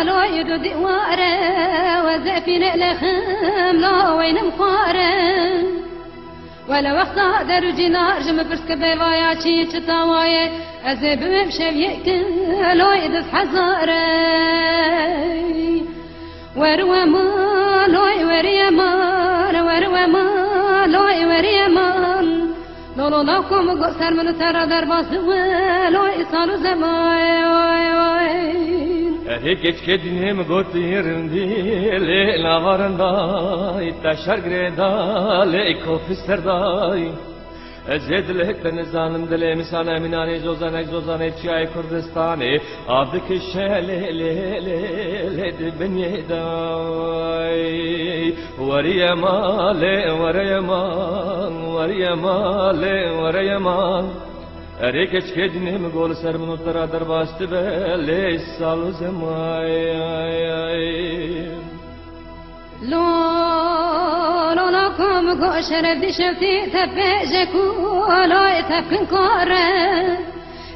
لا يدو دواره وزفين لخم لا وين مخاره ولا وقتا در جنار جم برسك بوايا چي چتاواي ازب مشويك لا يدس حزاره وروا ما لا وريا ما وروا ما لا وريا ما لولو لكم قصر من ترى درباس لا يصال زمان هيك كدنهم قلت يرندي لا ورندا يتشر غردا ليكو في السرداي زيد لك تنزانم دل مسانه منانه زوزانه چای کردستانه عبدك الشال ل دبني داي وريا مال وريا مال اريكش كدنهم قول سر من ترى درباست بل سالو زماي لو لكم قشر دي شفتي تفجكو لا تفكن كاره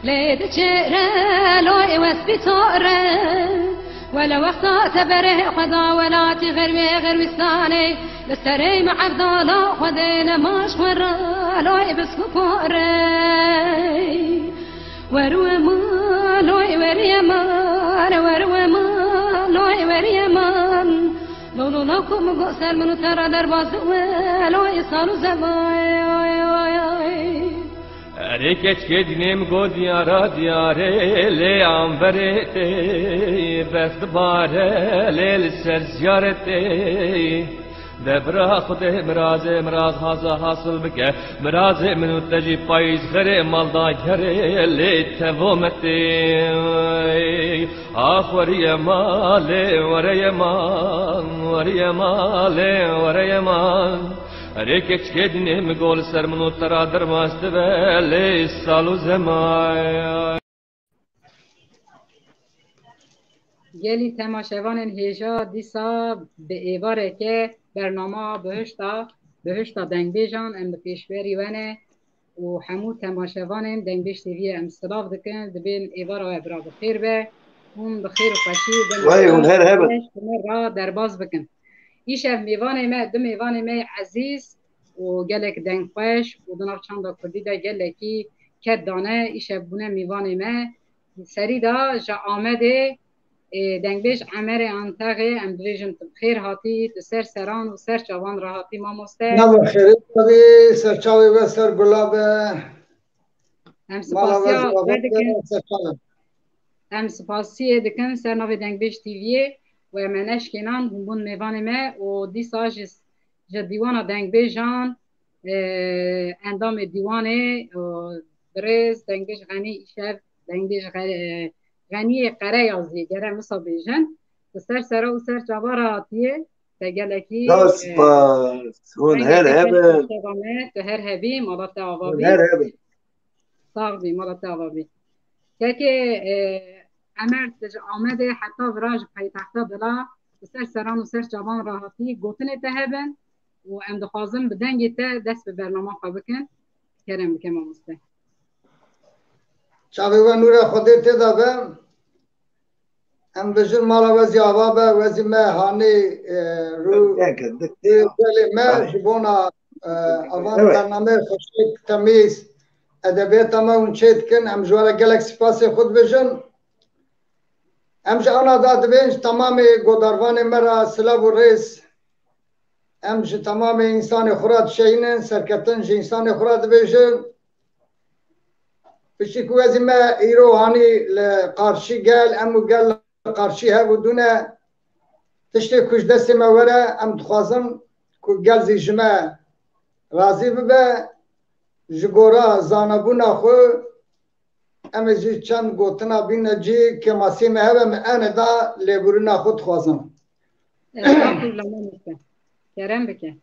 ليد شره لا وسبيتاره ولا وقت تبره خدا ولا غير وساني لستري مع عبدالله خدينا مشور لا بسكو كاره وروا ما لا وريا ما وروا ما لا وريا ما لولو لكم قصر من ترى درباس لا يصال زمان اريكش كدنم قد يارا دياري لي عنبرتي بخت باره ليل سر زيارتي دبرا خده مراز هازا حاصل بك مراز منو تجي پایز غره مالدا گره لي تفومتي وريا مال وريا مال اريكش كدنم قول سر منو ترى درماست لي سالو زماي گلی تماشاوان هیجا دیسا به ایواره که برنامه بهشتا دنگ بیجان ام پیشوری ونه و همو تماشاوان دنگ بیش تیوی ام استلاف دکن دبین ایواره و ابرا بخیر به هم بخیر و خوشی را در باز بکن ایش اف میوان ما عزیز و گلک دنگ خوش و دناف چند کردی دا گلکی کد دانه ایش اف بونه میوان ما سری دا جا آمده دنگ بیش عمر انتقه ام بریجن خیر هاتی سر سران و سر چوان را هاتی ما مسته نم خیر بودی سر چاوی و سر گلاب ام سپاسی دکن سر نوی دنگ بیش تیویه و منش کنان همون میوان ما و دی ساج دیوان دنگ بیجان اندام دیوانه برز دنگ بیش غنی ایشف دنگ بیش غنی قره یازی گره مصابیجن سر سرا و سر چوارا هاتیه تگلکی هون هر هر هبی مالات آوابی صاغبی مالات آوابی که امر آمده حتی وراج پایتختا بلا سر سران و سر چوان راحتی گوتن تهبن و ام دخوازم بدنگی تا دست به برنامه خواه بکن کرم بکن مامسته چاوی و نور خودت دادم ام بجر مالا وزی آوابه وزی مهانی رو دلی مه جبونا اوان برنامه خوشک تمیز ادبیت ما اون چید کن ام جوال گلک سپاسی خود بجن ام جانا داد بینج تمام گوداروان مرا سلاب و ریس ام جا تمام انسان خوراد شینن سرکتن جا انسان خوراد بجن بشی که وزی ما ایرو هانی لقارشی گل امو گل قارشی ها بودونه تشتی کش دستی ما وره ام دخوازم که گل زی جمع راضی ببه جگورا زانبونا خو ام جی چند گوتنا بینا جی که ماسی مهبه من دا لیبورینا خود خوازم کرم بکن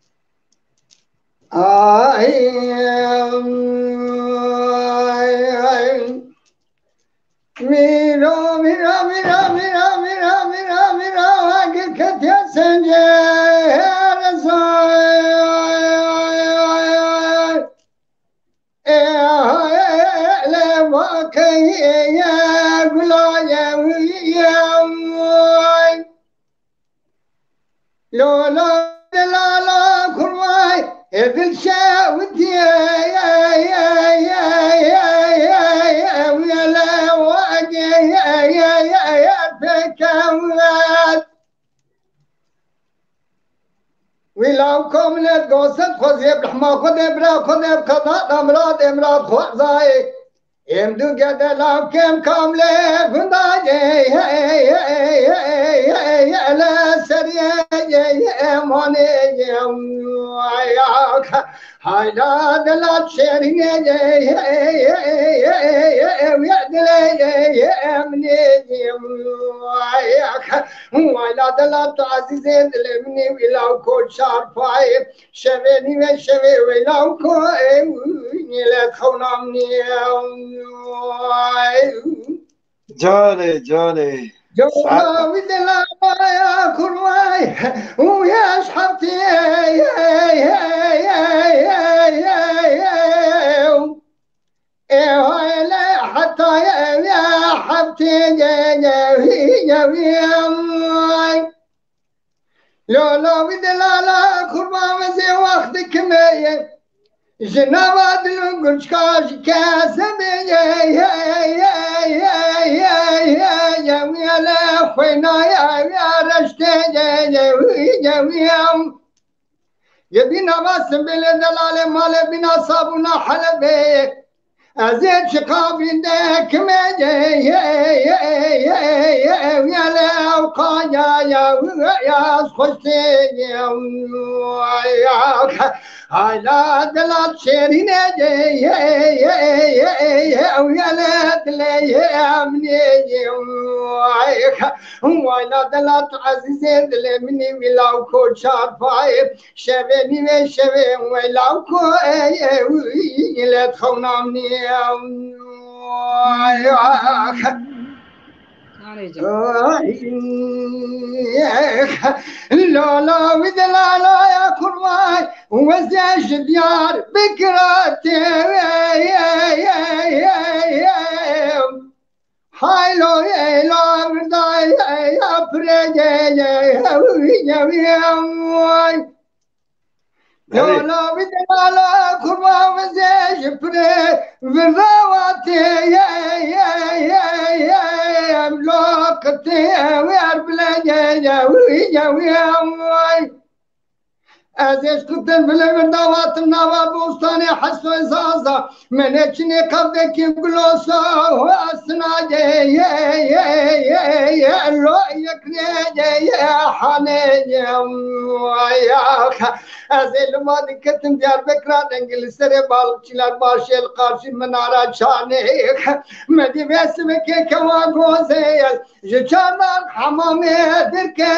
میرا میرا میرا میرا میرا میرا میرا اگر کتیا سنجه لولا دلالا كرواي دل شاودي ويلا واجي بكوات ولو كملت قصد خذيب لحما خذيب لا خذيب قضاء امراض خوزاي يمدو قد لو كم كاملة فنداجي لا سريع ماني وياك هاي لا دلات شيرين ويدلي مني وياك ولا دلات عزيزين دلمني ولو كل شارفاي شبيني وشبي ولو كل لا تخونامني جاني جوا ودلا يا كرواي ويا شحبتي لا حتى يا حبتي لا ودلا لا كرواي زي وقتك مية جنابات القرشكاش كاسب يا ويلا خوينا يا رشتي يبينا بس بالدلال مال بنا صابونا حلبي أزيد شقابين داك ويلا وقايا يا خشتي يا هاي لا دلات شيرين ويا دلي امني ويلا دلات عزيزين دلي مني ولاو كو شارفاي شبيني وشبي ولاو كو لا تخونامني لا ودلالا يا كرماي وزاج ديار بكراتي هاي لو يا مداي يا بريجي لا بدلالا كرما وزاج بري وراواتي ملوكتي ويا أزيش كتن بلغن دوات النوا بوستاني حسو إزازا من اچني قبدك يقلوسا واسنا لو يكني حاني وياك أزيل ما دكتن ديار بكرا دنگل سري بالچلار باشي القارشي منارا چانيك مدي بسمك كوا غوزيل جچانان حمامي دركي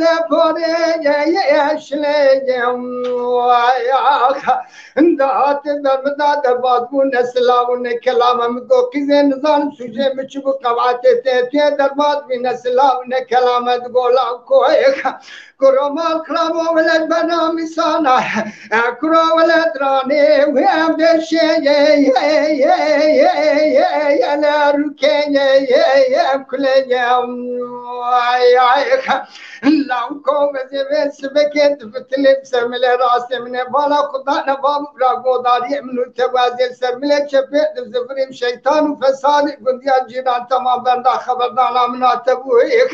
لبو يا شليم وياك اندات درمدات بادون سلاون كلام مكو كزين نظام سوجي مچبو قوات تي دربات من سلاون كلام تقولا كويك كرومال كرامو ولد بنا مسانا كرو ولد راني ويام دشي يا لا ركي يا كل يوم وياك لو كوم زبس بكت فتلب سمل راس من بالا قطعنا باب براغو داري من توازل سمل شفيت زفريم شيطان وفساد قنديا جيران تمام بندا خبردار من اتبويك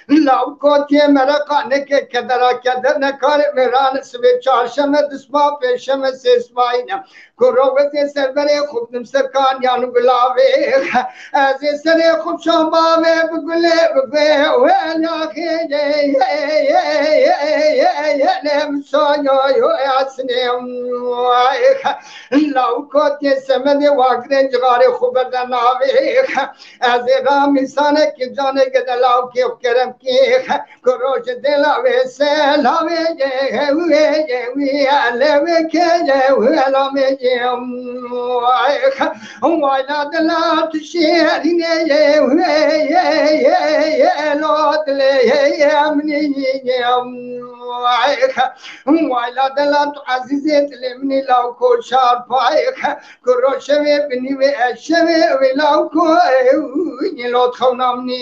لو كنت مرقا نك كدرا كدر نكار ميران سبي چارشم دسما پیشم سسماينا كروت سربري خوب نمسكان يانو گلاوي از سري خوب شما بگله بگه ولا خيجي لم سايو اسنم لو كنت سمد واقرن جغاري خبر دناوي از رام انسانك جانك دلاو كي كرم كي كروش دلاوي سلاوي وي علوي كي ولا مي ولا دلات شيرين لوت لي امني ولا دلات عزيزت لمني لو كو شارفايك كروشوي بني واشوي ولو كو لوت خونامني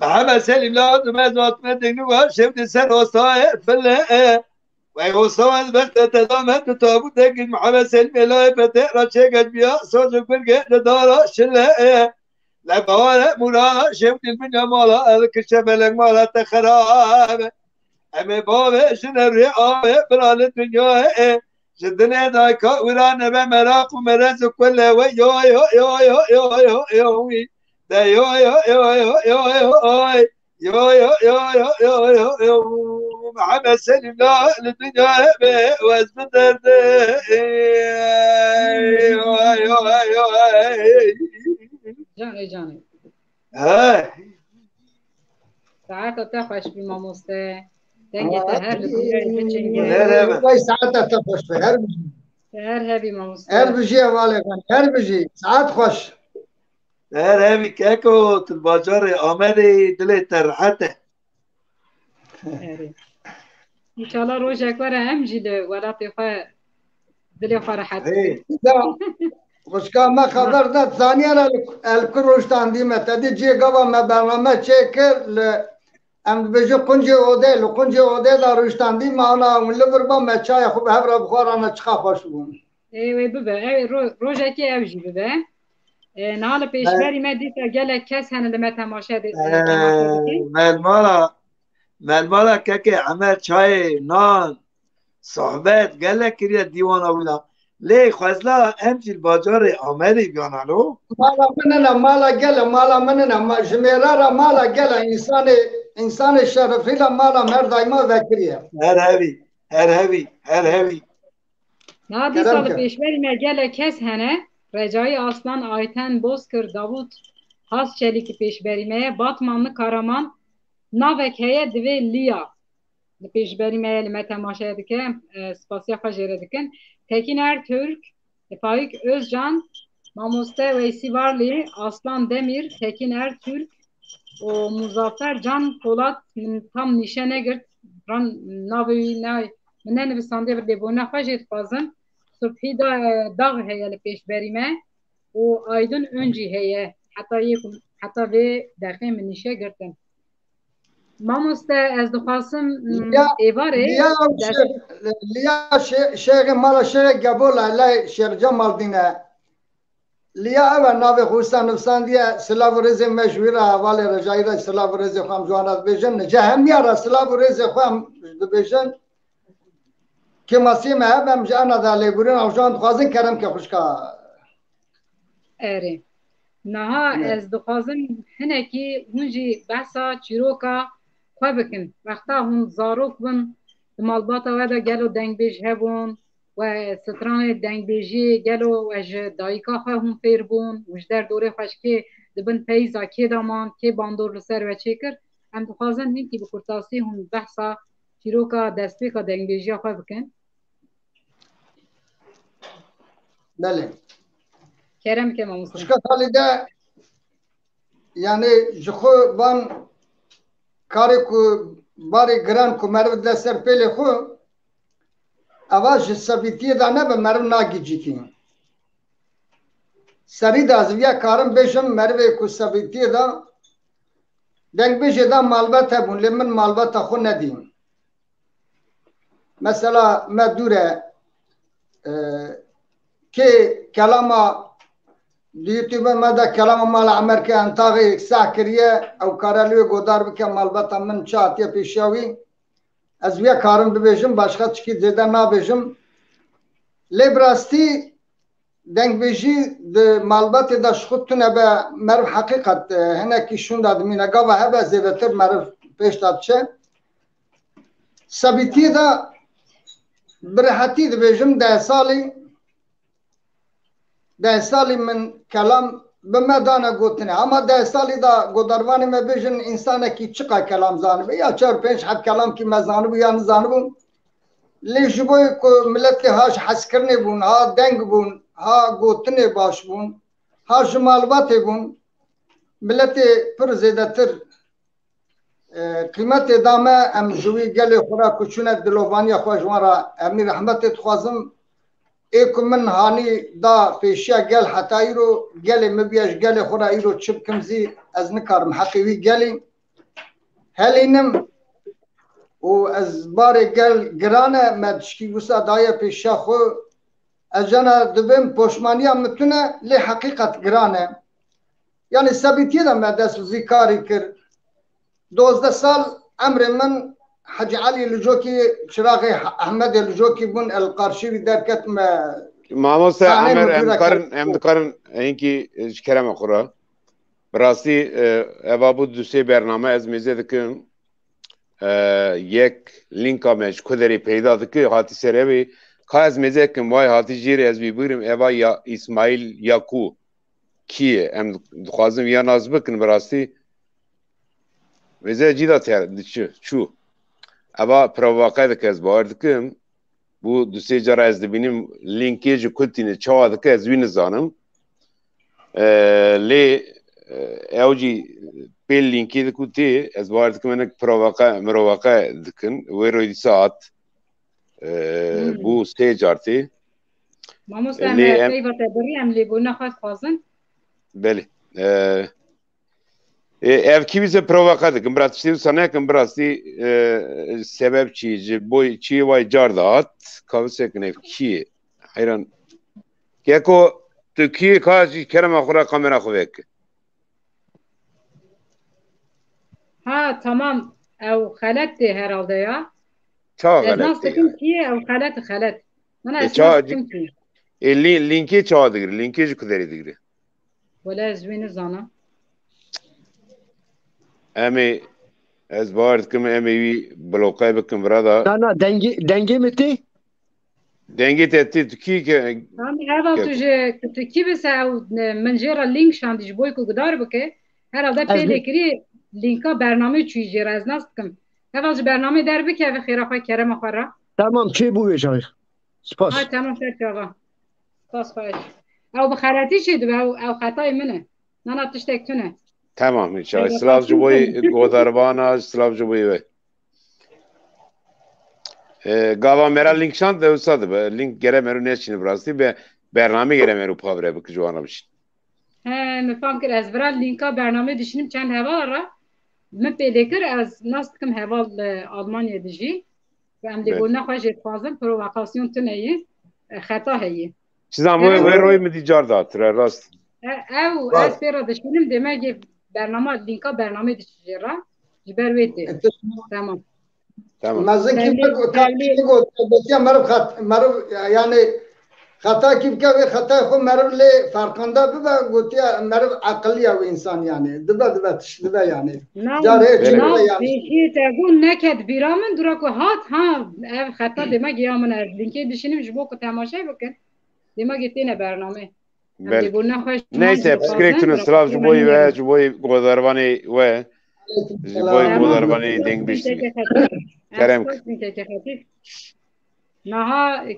محمد سلیم لازم از آتمه دنگو شفت سر وسطای فله و وسطای البخت تدامت تابوت دنگ محمد سلیم لای فتح را چه بیا سوز کنگه دارا شله لبارة مرا شفت الدنيا مالا الكشف لك مالا تخراب أمي بابا شنري آبي برال الدنيا جدنا دايكا ورانا بمراق ومرز كل يو يو يو يو يو يو يو دا يو يو يو يو يو يو يو يو يو يو يو يو محمد سلم لا الدنيا واسم درد يو يو يو جاني ها ساعات تخش بماموسته دنگی هر لبنان بچنگه وای ساعت تخش به هر بجی هر هبی ماموسته هر بجی حواله کن هر بجی ساعت خوش هر همی که کو تلباجار آمدی دلت راحته ان شاء الله روزك ورا امجد ولا تخا دلي فرحت خوشکا ما خبر داد ثانیه الکروشتان دیمه تدی جی گوا ما برنامه چکر ام بجو قنجه اوده دا روشتان دیمه انا ولبر با ما چای خوب هبر بخورانا چخا خوش بون ايوه بابا روزك امجي بابا نهال پیشبری ما دیتا گله کس هنه لما تماشا مالمالا که عمل چای نان صحبت گله کریه دیوان اولا لی خوزلا همچی بازار آمدی بیانالو مالا گله مالا مننه جمیره را مالا گله انسان شرفی لا مالا مردای ما وکریه هر هوی نه دی سال پیشبری ما گله کس هنه رجای aslan ayten bozkır Davut has çelik peşberimeye Batmanlı Karaman navek heye dve liya peşberimeye lime temaşa dike spasya fajere dikin Tekin Ertürk Faik Özcan Mamoste Veysi Varli Aslan Demir Tekin Ertürk o Muzaffer Can Polat tam nişene girt ran navi ne bisande bir de bona fajet fazın Subhi da dağ heye peşberime o aydın önce heye hatta ve dakika nişe girdim Mamoste ez dixwastim êvarê Liya Şeyh mala Şeyh Gabula lay Şeyh Cemal dine Liya ev navê xwestan nivîsandiye silav û rêzê me ji wî re hevalê Recayî re silav û rêzê xwe em ciwanan dibêjin cehemiya re silav û rêzê xwe em dibêjin kê masî me hebe em ji ana da lêbûrîn hewşan dixwazin keremke xwişka erê niha ez dixwazim hinekî hûn jî behsa çîroka xwe bikin wexta hûn zarok bin di malbata we de gelo dengbêj hebûn we stranê dengbêjiyê gelo we ji dayîka xwe hûn fêr bûn û ji derdorê xweşkê dibin peyza kê daman kê bandor li ser we çêkir em dixwazin hinkî bi kurtasî hûn behsa çîroka destpêka dengbêjiya xwe bikin Belê keremke mamoste xwişka salî de yani ji xwe van karê ku barê giran ku meriv de ser pêlê xwe eva ji sebîtiyê de nebe meriv nagîcîkî serî de ez vêya karim bêjim merivê ku sebîtiyê de dengbêjê de malbat hebûn lê min malbata xwe nedîm mesela me dûre kê kelama YouTube me de kelama mala Emerîka Entağê seh kiriye ew kare lê godar bike malbata min çi hatiye pêşiya wî ez vêya karim bibêjim başka çikî zêde nabêjim lê bi rastî dengbêjî di malbatê de ji xwe tune be meriv heqîqet hinekî şûn da dimîne gava hebe zêdetir meriv pêş de biçe sebîtiyê de bi rehetî dibêjim deh salî min kelam bi me dane gotinê ama deh salî da godarvanê me bêjin însanekî çiqa kelam zanibe ya çar pênc heb kelamkî me zanibû ya nizanibû lê ji bo ku milletê ha ji hezkirinê bûn ha deng bûn ha gotinê baş bûn ha ji malbatê bûn milletê pir zêdetir qîmetê da me em ji wî gelê xwe re ku çûne dilovaniya xwe ji wan re emî rehmetê dixwazim ê ku min hanî da pêşiya gel heta îro gelê me biya ji gelê xwe re îro çi bikim zî ez nikarim heqê wî gelê هلینم و از بار گل گرانه مدشکی گوسا دایه پیشا خو اجانا دبیم پشمانی هم متونه لی حقیقت گرانه یعنی ثابتیه دم دست وزی کاری کرد 12 سال عمر من حج علي لجوكي شراغي احمد لجوكي بن القرشي دركت ما ماموسا عمر امدکارن اینکی کرم خورا براستی ابابو دوستی برنامه از میزه دکم یک لینک آمش کدری پیدا دکی هاتی سروی که از میزه کم وای هاتی جیری از بیبوریم ابا یا اسماعیل یاکو کیه ام خوازم یا ناز بکن براستی میزه جیدا تر چو ابا پرواقع دک از باور دکم bu دوستی جرا از دبینیم لینکی جو کلتینه چاوا دکه از وی نزانم لی اوجی پیل لینکی دکوتی از باور دکم انک مروواقع دکن وی روی ساعت bu stage arti ماموسا ام واتبری ام لی بونا خواست خوازن بله ev ki bize provokadı kim bıraktı sana kim bıraktı sebep çiğ boy çiğ vay cardat kavsekin ev ki hayran keko Türkiye kaç kerem akura kamera kuvvet ha tamam ev خالتي herhalde ya çağ nasıl galet ki ev خالت bana çağ esmasın ki linki çağ digri linki ju kuderi digri ولا زوين زانا Emi ez baard kim emi bloqay bikim brada. Sana denge meti? Denge tetti Türkiye ki. هم هذا تجي كيف ساو من جرا لينك شان دي جبوي كو قدار بك هذا بيلكري لينكا برنامه چوي جرا از ناستكم هذا برنامه در بك في خير اخوي كرم اخرى Tamam çi bu veşay. Spas. ها تمام شكرا خلاص خايش او بخاراتي شي او خطاي منه انا تشتكتونه Tamam inşallah. Slavcı boyu Godarbana, Slavcı boyu ve. Gava meral link şant da usadı. Link geremeru ne için burası be bername geremeru pavre bu kıcıvana bir şey. He, mefam kir ez vera linka bername düşünüm çend hevala me pedekir ez nastkim heval Almanya dijî ve em de gona xwe jê dixwazim provokasyon tuneyi xeta heye. Çizan bu roy mu dicar da atır rast. Ew ez pêra dişînim demê bername linka bername dijîra ji ber wê tê. Tamam. Tamam. Mazın kim gotiya merv yani خطا کی که و خطا خو مرو له فرقنده به گوتیا مرو عقلیه و انسان یعنی دبا تشدبه یعنی جاره چنو یعنی تگون نکد بیرامن درا کو هات ها خطا demek ya من از لینکی düşünüm جبو کو تماشا بکن demek ettiğine برنامه neyse psikriktunun sırav juboy ve juboy godarvani ve juboy godarvani deng bişti kerem نها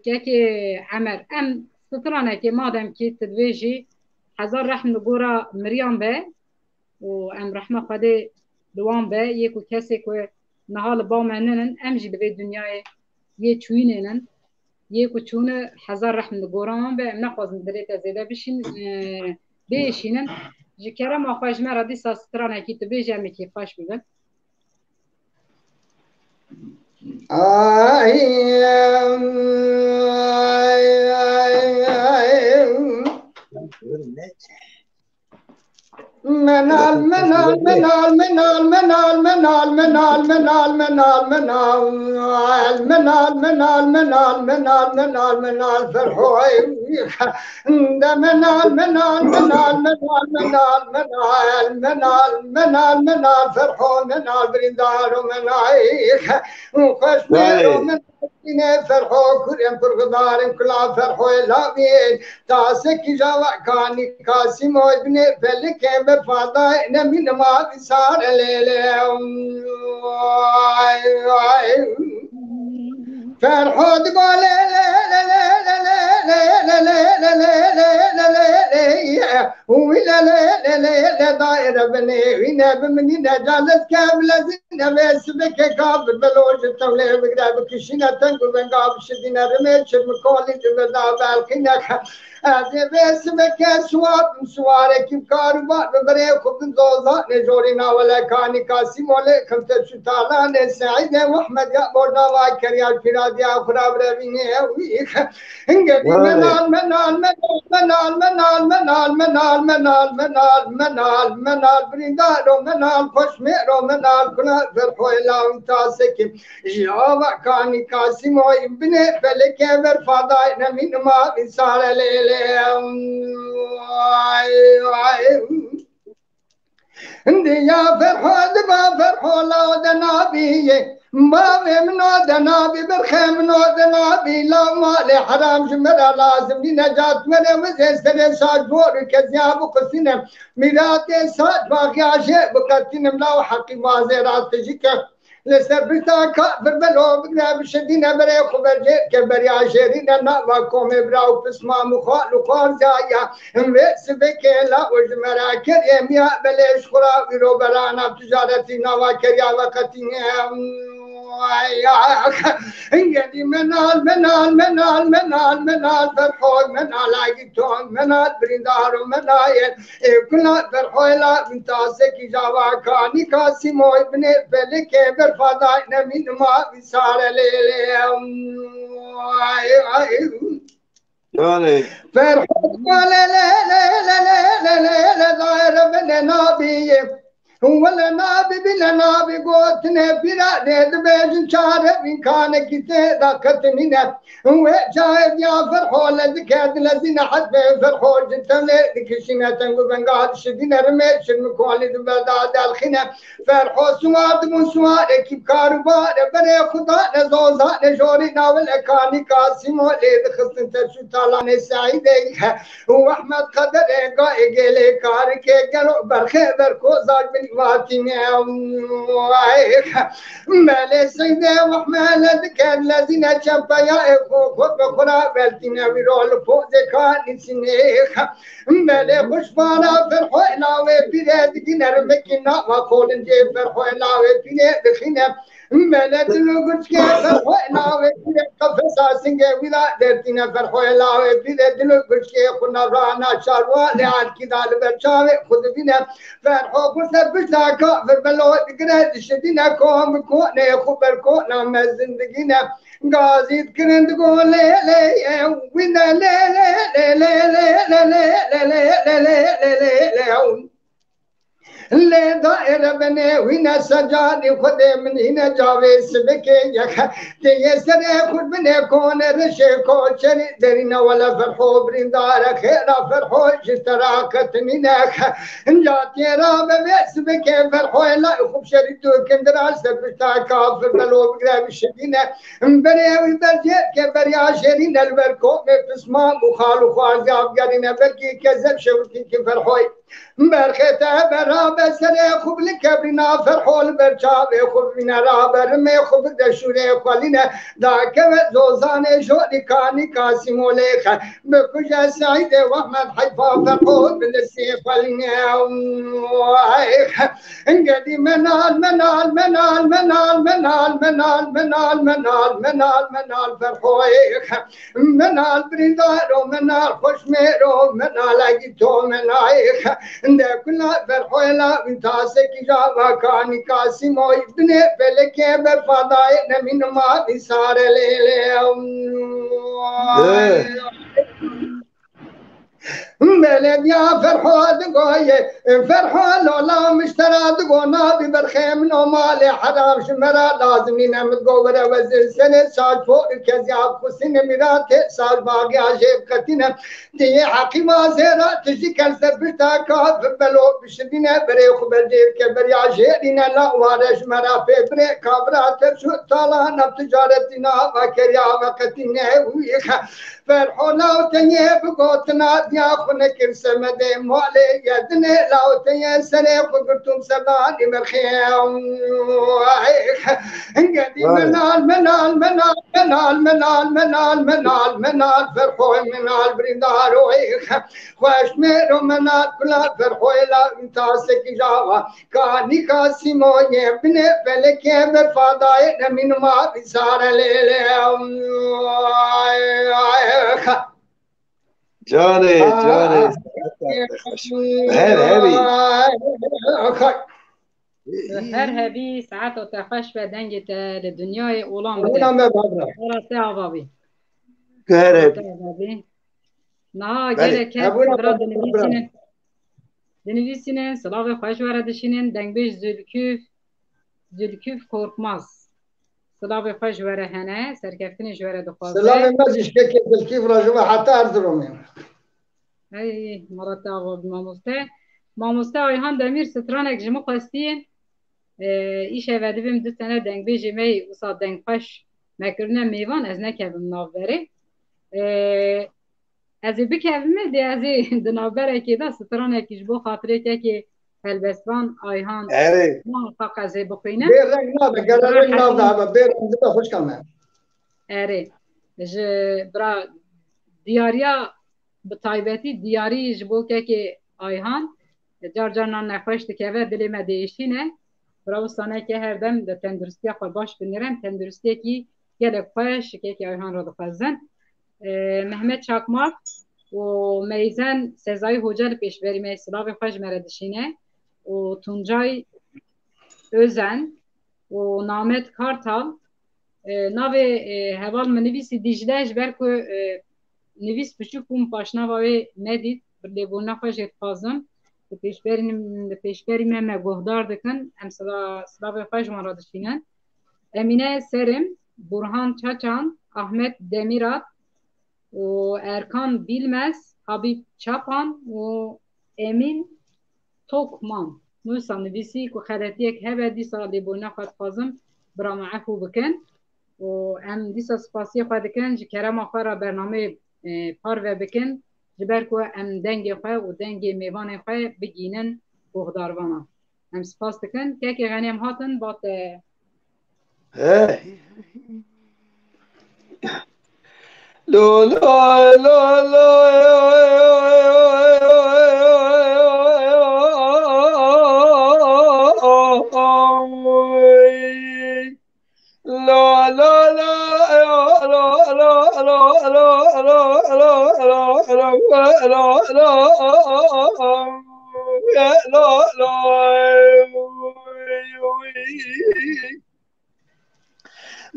كي عمر ام سترانه كي مادام كي تدويجي حزار رحم نقورا مريم به وام رحمه خدي دوام به يكو كسي كو نها لبامنن امجي بفي الدنيا يچوينن يكو چونه حزار رحم نقورا به نخوازن دريت زياده بشين بيشينن جي كرم اخواج مرا دي سترانه كي تبيجي امي كي فاش بيبن منال منال منال منال منال منال منال منال منال منال منال منال منال منال منال منال فرحوي ده منال منال منال منال منال منال منال منال منال فرحون منال بريندار ومنايخ وخش من yine ferho kurem purgudarın kula ferho lavin tasek java kani kasim ibn felik ve fada ne min ma sar lele فرحاد قال ولا لا دائرة بني وينا بمنينا جالس كامل زينا بس بك قابل بلوج التولي بقرا بكشينا تنقل بن قابل شدينا رميت شد مكولي تبدا بالكنا هذا بس بك سواب سوارك كاروبار ببري خبن زوزا نجورينا ولا كاني كاسم ولا كنت شتانا سعيد واحمد يا بودا واكريال فراد يا خراب ربيني ويخ انقدي منال منال منال منال منال منال منال منال منال منال بريدارو منال خوشميرو منال كنا فرحويلا وانتاسك جاوا كاني كاسم وابن فلك برفضاي نمين ما بصار ليلي يا فرحود ما فرحولا ودنابي ما ممنو دنابي برخمنو دنابي لا مال حرام جمرا لازم لنجات مرة وزي سنة ساج بور كزياب وقسنة ميراتي ساج باقي عشاء بقتين ملاو حقي مازيرات تجيك لسبتا كافر بلو بقرا بشدينا بري خبر جير كبري عشرين ناوا كوم براو بسما مخال وخار زايا انويس بكيلا وجمرا كريم يا بليش خرا ويرو برانا بتجارتي ناوا كريا وقتين انقدي منال منال منال منال منال فرحوي منال عقيتون منال بريندار ومنايل كلها فرحوي لا بنتاسك جاوا كاني كاسمو ابن فلك برفضاينا من ما بصار ليلي فرحوي لا لا لا لا لا لا لا لا بن نبي ولا نابي بلا نابي قوتنا بلا ديد بيجن شارع من كان كتير داكتنينا وجايب يا فرحو لذكاد لذين حد فرحو جنتم لكشينا تنقو بنقاد شدينا رميت شنمكوالي دباداد الخنا فرحو سواد من سواد كيب كاروبار بري خدا نزوزا نجوري ناول اكاني كاسمو ليد خصن ترشو تالاني سعيدي واحمد قدر ايقا ايقالي كاركي قلو برخي بركو زاج بن واتنا مالي سيدة وحمال ذكر الذين شبا يا خود بخرا بلتنا ويرول فوق ذكار سنيخ مالي خشبانا فرحو إلاوي بيراد دينار مكينا وقول نجي فرحو إلاوي بيراد بخينا مالت لوگش کے فرحو إلاوي بيراد قفصا سنگي ولا درتنا فرحو إلاوي بيراد لوگش کے خنا رانا شاروا لعاد كدال برشاوي خود بينا فرحو بسر بشاكا فربلو دقرد شدينا كوم كونا خبر كونا ما زندگينا غازيد كرند قول لي وين لي لي لي لي لي لي لي ले दायर बने हुई न सजाने खुदे मन ही न जावे सबके यख ते ये सरे खुद बने कौन रशे को चरी दरी न वाला फरहो बरिंदार खेरा फरहो जितराकत मिनख जा तेरा बे सबके फरहो ला खूब शरी तो कंदरा सबता काफर बलोब ग्राब शदीना बने हुई बजे के बरिया शरी नलवर को में तस्मा मुखालु ख्वाजाब गरी न बल्कि कजब शवती के फरहो برخته برا بسره خوب لکبرینا فرحول برچاوه خوب بینا را برمه خوب دشوره خالینه داکه و زوزانه جوری کانی کاسی مولیخه بکجه سعید وحمد حیفا فرحول بلسی خالینه انگدی منال منال منال منال منال منال منال منال منال منال فرحویخ منال بریدارو منال خوشمیرو منال اگیتو منایخ ده كلها فرحولا وانتاسك جاوا كاني كاسمو ابن فلك بفضائن من ما بصار ليلي بلد يا فرحو دقوية فرحو لولا مشترى دقونا ببرخيم نومالي حرام شمرا لازم لنا متقوبرة وزر سنة ساج فوق الكزياب خسنة مراتي ساج باقي عجيب قتنا دي حقيمة زيرا تجي كالسبتا كافر بلو بشدنا بريخ بالجيب كبري عجيرنا لا وارش مرا في بريك كابرات شو طالنا بتجارتنا وكريا وقتنا ويخ فرحو لو تنيب قوتنا يا خونك سمد مالي يدني لو تيسري قدرتم سباني مرخيم قدي منال منال منال منال منال منال منال منال فرحوي منال بريدار ويخ خوش ميرو منال كلا فرحوي لا انتاسك جاوا كاني كاسي موي ابن فلك بفضاي من ما بسار ليلي جاني جاني هر هبی ساعت و تخش به دنگ تا دنیای اولام بده ورسته آبابی نه گله کس برا دنویسینن سلاغ خوش وردشینن دنگ بیش زلکوف korkmaz سلاغ خوش وره هنه سرکفتنش وره دخوازه سلاغ مزیش که زلکوف راجبه حتی اردرومیم ای مرات آبابی ماموسته آیهان دمیر سترانک جمو خواستین ایش اوده بیم دو تنه دنگ بیجی می اصلا دنگ خوش مکرونه میوان از نکبیم نافبره از بکبیم دی از دنافبره که دا سترانه کش بو خاطره که هلبستان آیهان محقق از بخوینه بیر رنگ نابه گره رنگ نابه بیر رنگ دا خوش کمه اره برا دیاریا بطایبتی دیاری جبو که آیهان جار جارنان نخوش تکوه دلی ما دیشینه براوستانه که هر دم ده تندرستی خود باش بنیرن تندرستی که گلک خوش که آیهان را دخوزن محمد چاکماک و میزن سزای هوجل پیش بریم اسلاف خوش مردشینه و تونجای özن و نامت کارتال ناوی هوال منویسی دیجدهش برکو نویس بچوکم پاشناوی ندید لیبونا خوش اتخازم پیشبری من گهدار دکن ام سلاف خوش من را دشینن امینه سرم برهان چاچان احمد دمیرات و ارکان بیلمز حبیب چاپان و امین توکمان نوسا نویسی که خلطی یک هبه دیسا لیبونا خود خازم برام عفو بکن و ام دیسا سپاسی خود دکن جکرم آخواه را برنامه پاروه بکن جبر کو ام دنگ خواه و دنگ میوان خواه بگینن بغداروانا ام سپاس دکن که غنیم هاتن بات لو لا لا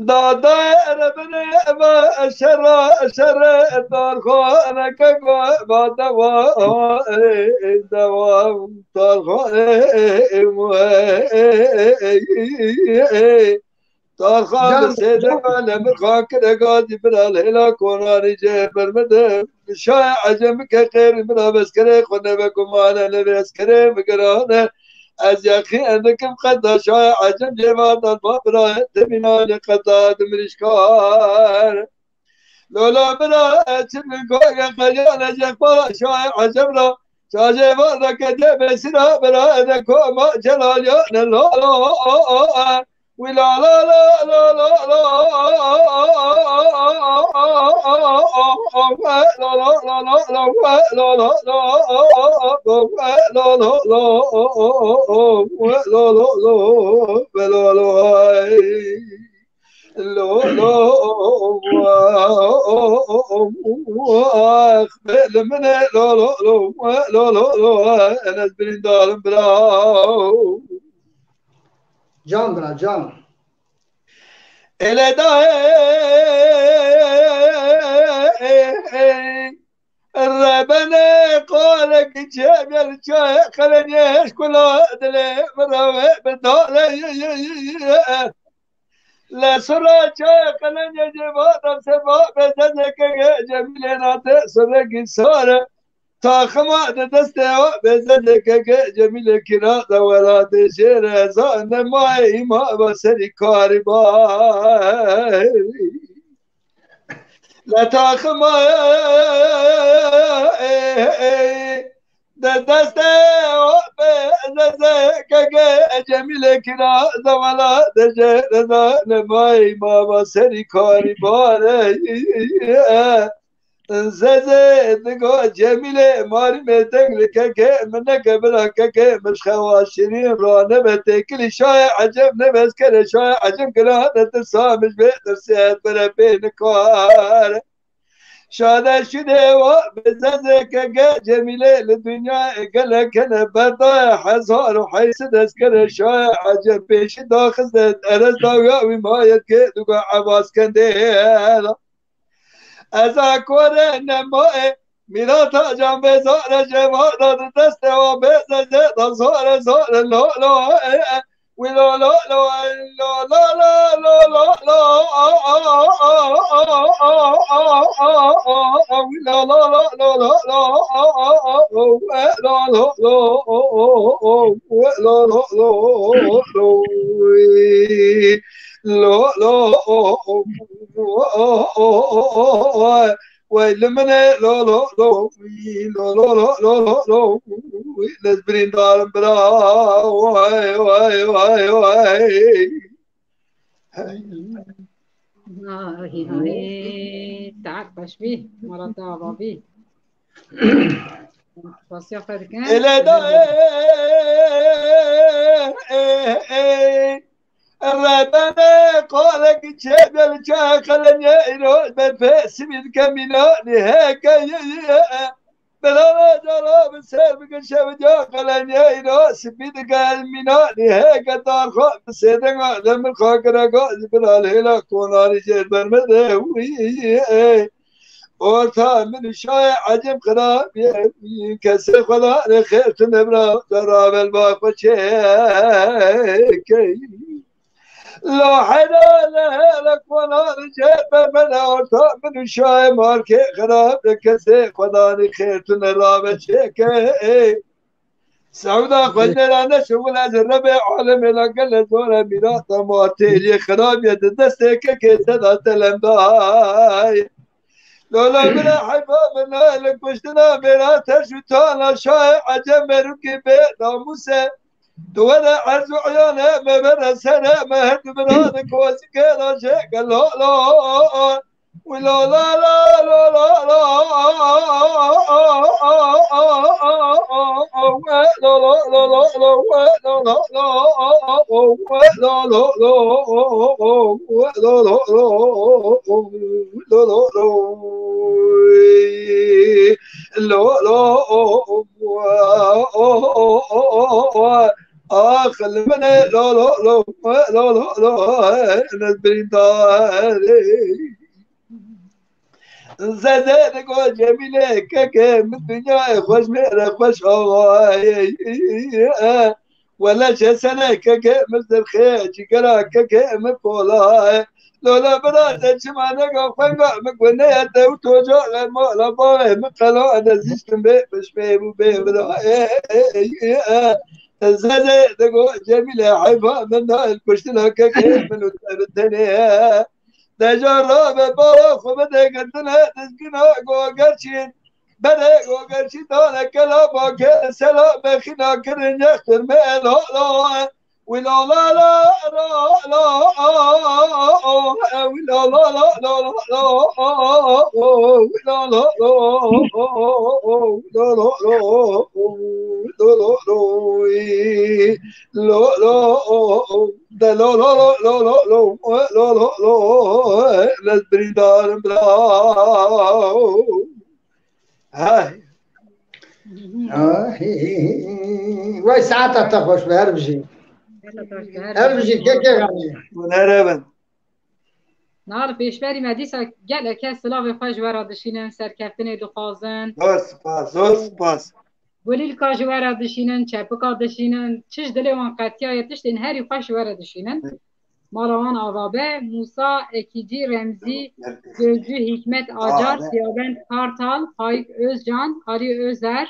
دادا ربنا ما شر دار خانه که با دوام دار خانه سیدم نمر که نگادی برال هلا کناری جبر مده شای عجم که خیر مرا بس کره خونه بکمانه نبس کره مگرانه از یخی اندکم قد شای عجم جوادان ما برای تمینان قداد مرشکار لولا برای چمن کوی قلیان جفا شای عجم را شای وارد کده بسیرا برای دکو ما جلالیان لالا ولا لا لا لا لا جان برا جان الهداي ربنا قالك جبل شاي خلني كل دلي مراوي بدال لا سرا شاي خلني جبال سبا بدنك جميل نات سرق ساره تا خما دست بزنك جميل كنا دورات شير زان ماي ما بسري كاربا لتاخما دست بزك جميل كرا زملا دجر نماي ما سري كاري باري زازه دگو جمیله ماری میتنگ لکه منک بلکه مش خواشینی رانه بتکلی شای عجب نبز کنه شای عجب کنه نترسامش بهتر سیاد بره بین کار شاده شده و بزازه که جمیله لدنیا گله کنه بردای حزار و حیث دست کنه شای عجب پیش داخل ارز داوی مایت که دگو عواز کنده از اکور نمای میراتا جان بزار جوار داد دست و بزده دا زار زار لا لا وی لا لا لا لا لا لا لا لا وی لا لا لا لا لا لا لا لا لا ويلمنا لا لا لا لا لا لا لا لا ناس بريندار برا واي واي واي واي هاي هاي تعب بشبيه مرة عربي بس يا فدكان إلى دا الربنا قالك جبل شاخلني يروح بفاس من كميناني هيك بلا جرى بسبب شوجا قلني يروح سبيد قال ميناني هيك دار خو بسيدنا لم الخاكرة قال بلا ليلة كوناري جبل مدوي أورتا من شاي عجب خراب كسر خدا خير تنبرا دراب الباق وشيكي لو حدا لك وانا رجال بنا أورتا من شاي ماركي خراب كسر خدا خير تنبرا وشيكي سعودا خجلانه شغل از ربع عالم لقل زور ميراث ماتيلي خراب يد دستك كيسدا تلمداي لولا بلا حباب لك وشتنا بلا تشوتانا شاي عجب مروكي بناموسه دولا عرض عيانا ما بنا سنة ما هد برانك وسكينا شيك لا لا ولا لا لا لا لا خلي مني لا لا لا لا لا لا ناس برينداري زده نگاه جمیله که من دنیای خوش میره خوش آقای ولا چه سنه که مصدر خیلی کرا که من پولای لولا برات چما نگاه فنگا مگونه دو تو جا مالا بای مقلا نزیشتم به بشمه بو به برای زده نگاه جمیله حیفا من نایل کشتنا که منو تنه دجارا بالا خوب دگردنه دزگینا گوگرچین بره گوگرچین دانه کلا با که سلا بخینا کرن یختر میلا لا ولا لا لا لا لا ولا لا لا لا لا ولا لا لا لا ده لا لا لا لا لا لا لا لا لا ناس بريدار براو هاي وای ساعت تا خوش به هربجی هربجی که غنی ونربن نهار پیشبری مدیسا گل که سلاو خوش ورا دشینن سرکفتن دخوازن بس بس گلیل کاج ورا دشینن چپکا دشینن چش دلی وان قطیای تشتین هری خوش ورا دشینن مالوان آوابه موسا اکیجی رمزی گرجو حکمت آجار سیابند کارتال خایک özcan Ari Özer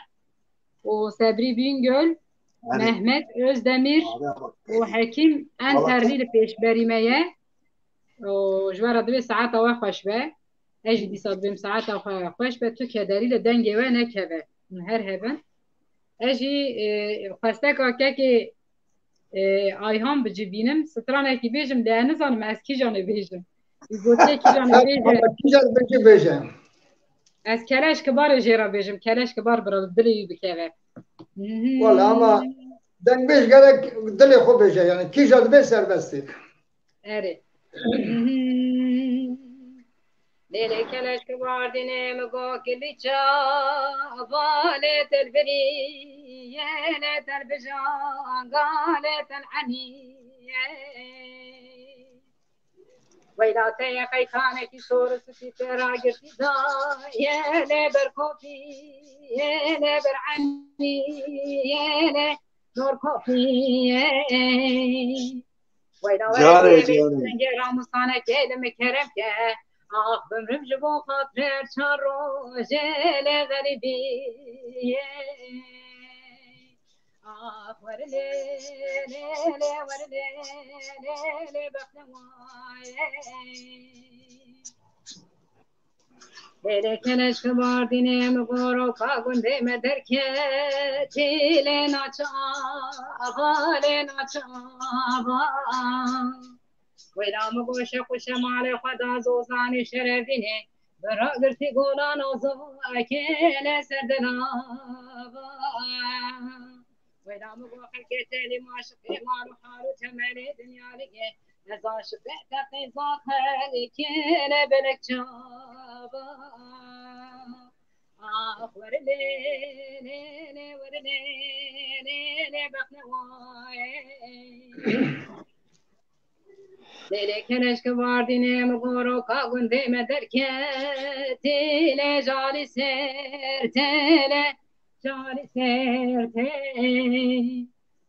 و صبری بینگل مهمت özdemir و حکیم ان ترلیل پیش بریمه و جوارا دوی ساعت و خوش به اجی دیسا بیم ساعت خوش به تو که دلیل دنگی و نکوه هر هبن اجی خواسته که ayhan bicibînim stranekî bêjim de nizanim ez kî janê bêjim gotiye kî janê bêje Kîjan bicî bêje ez keleş kibar ê jêra bêjim keleş kibar bir dilê wî bikeve Valla ama dengbêj gerek dilê xwe bêje yani kîjan dibê serbestî erê Lêlê keleş kibar dînê min got kiliça valê telbirî yêlê telbijan galê telhenîye Weylateye qeytanekî sorusitî têra girtî da yêlê berkopî yêlê berenî yêlê norkopî Canê canê Weyla ramustanekê li min kerem ke Ah bimrim ji bo xatir çar rojê lê gerîbî Ah werilê lê werilê lê bexne waye Lêlê keleş kibar dînê min goroka gundê me derketî lê naçe ava lê naçe ava Weyla min goşe xuşe malê xwe da zozanê şerevînê bira girtî golan ozakê lê ser dilava Weyla min got xelkê telî maşiqê mal û hal û temelê dinya ligê ez aşiqê teqî zat xelkê lê belek çava Ah werilê lê werilê lê bexne waye Lêlê keleş kibar dînê min goroka gundê me derketî lê jalî ser têlê jalî ser tê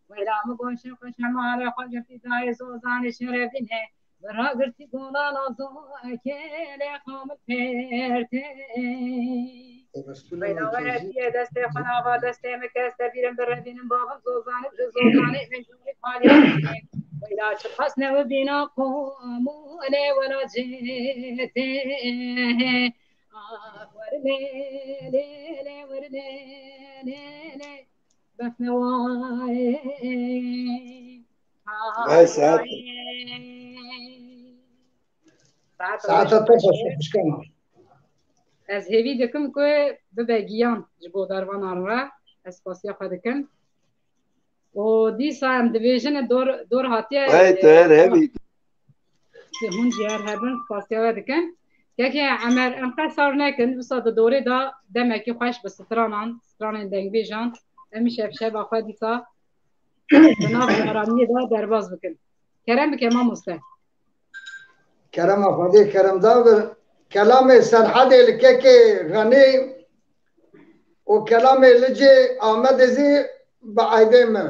Weyla min goşe xweşe malê xwe girtî dayê zozanê şerevînê bira girtî golan ozakê lê xamil pêr tê Weyla weretiye destê xwe nava destê min kes te bîrim birevînim babim zozanê ji zozanê min jûrî paliyê Weyla çi qas nevibîna komûlê wela cêtê Ah werilê lê werilê lê bexne waye Vay saat Saata te başkana Ez hêvî dikim ku bibe giyan ji bo dervanan re ez spasiya xwe dikim û dîsa em dibêjin dor hatiye vay tu her hevî hûn jî her hebin spasiya we dikim Kekê emer em qet sar nekin wisa di dorê da demekî xweş bi stranên dengbêjan em î şevşeva xwe dîsa bi nav aramiyê da derbas bikin kerem bike mamoste Kerem Xwedê keremda bir kelamê Serhedê li kekê Xenî û kelamê li cê Ahmedê zî bi eydê me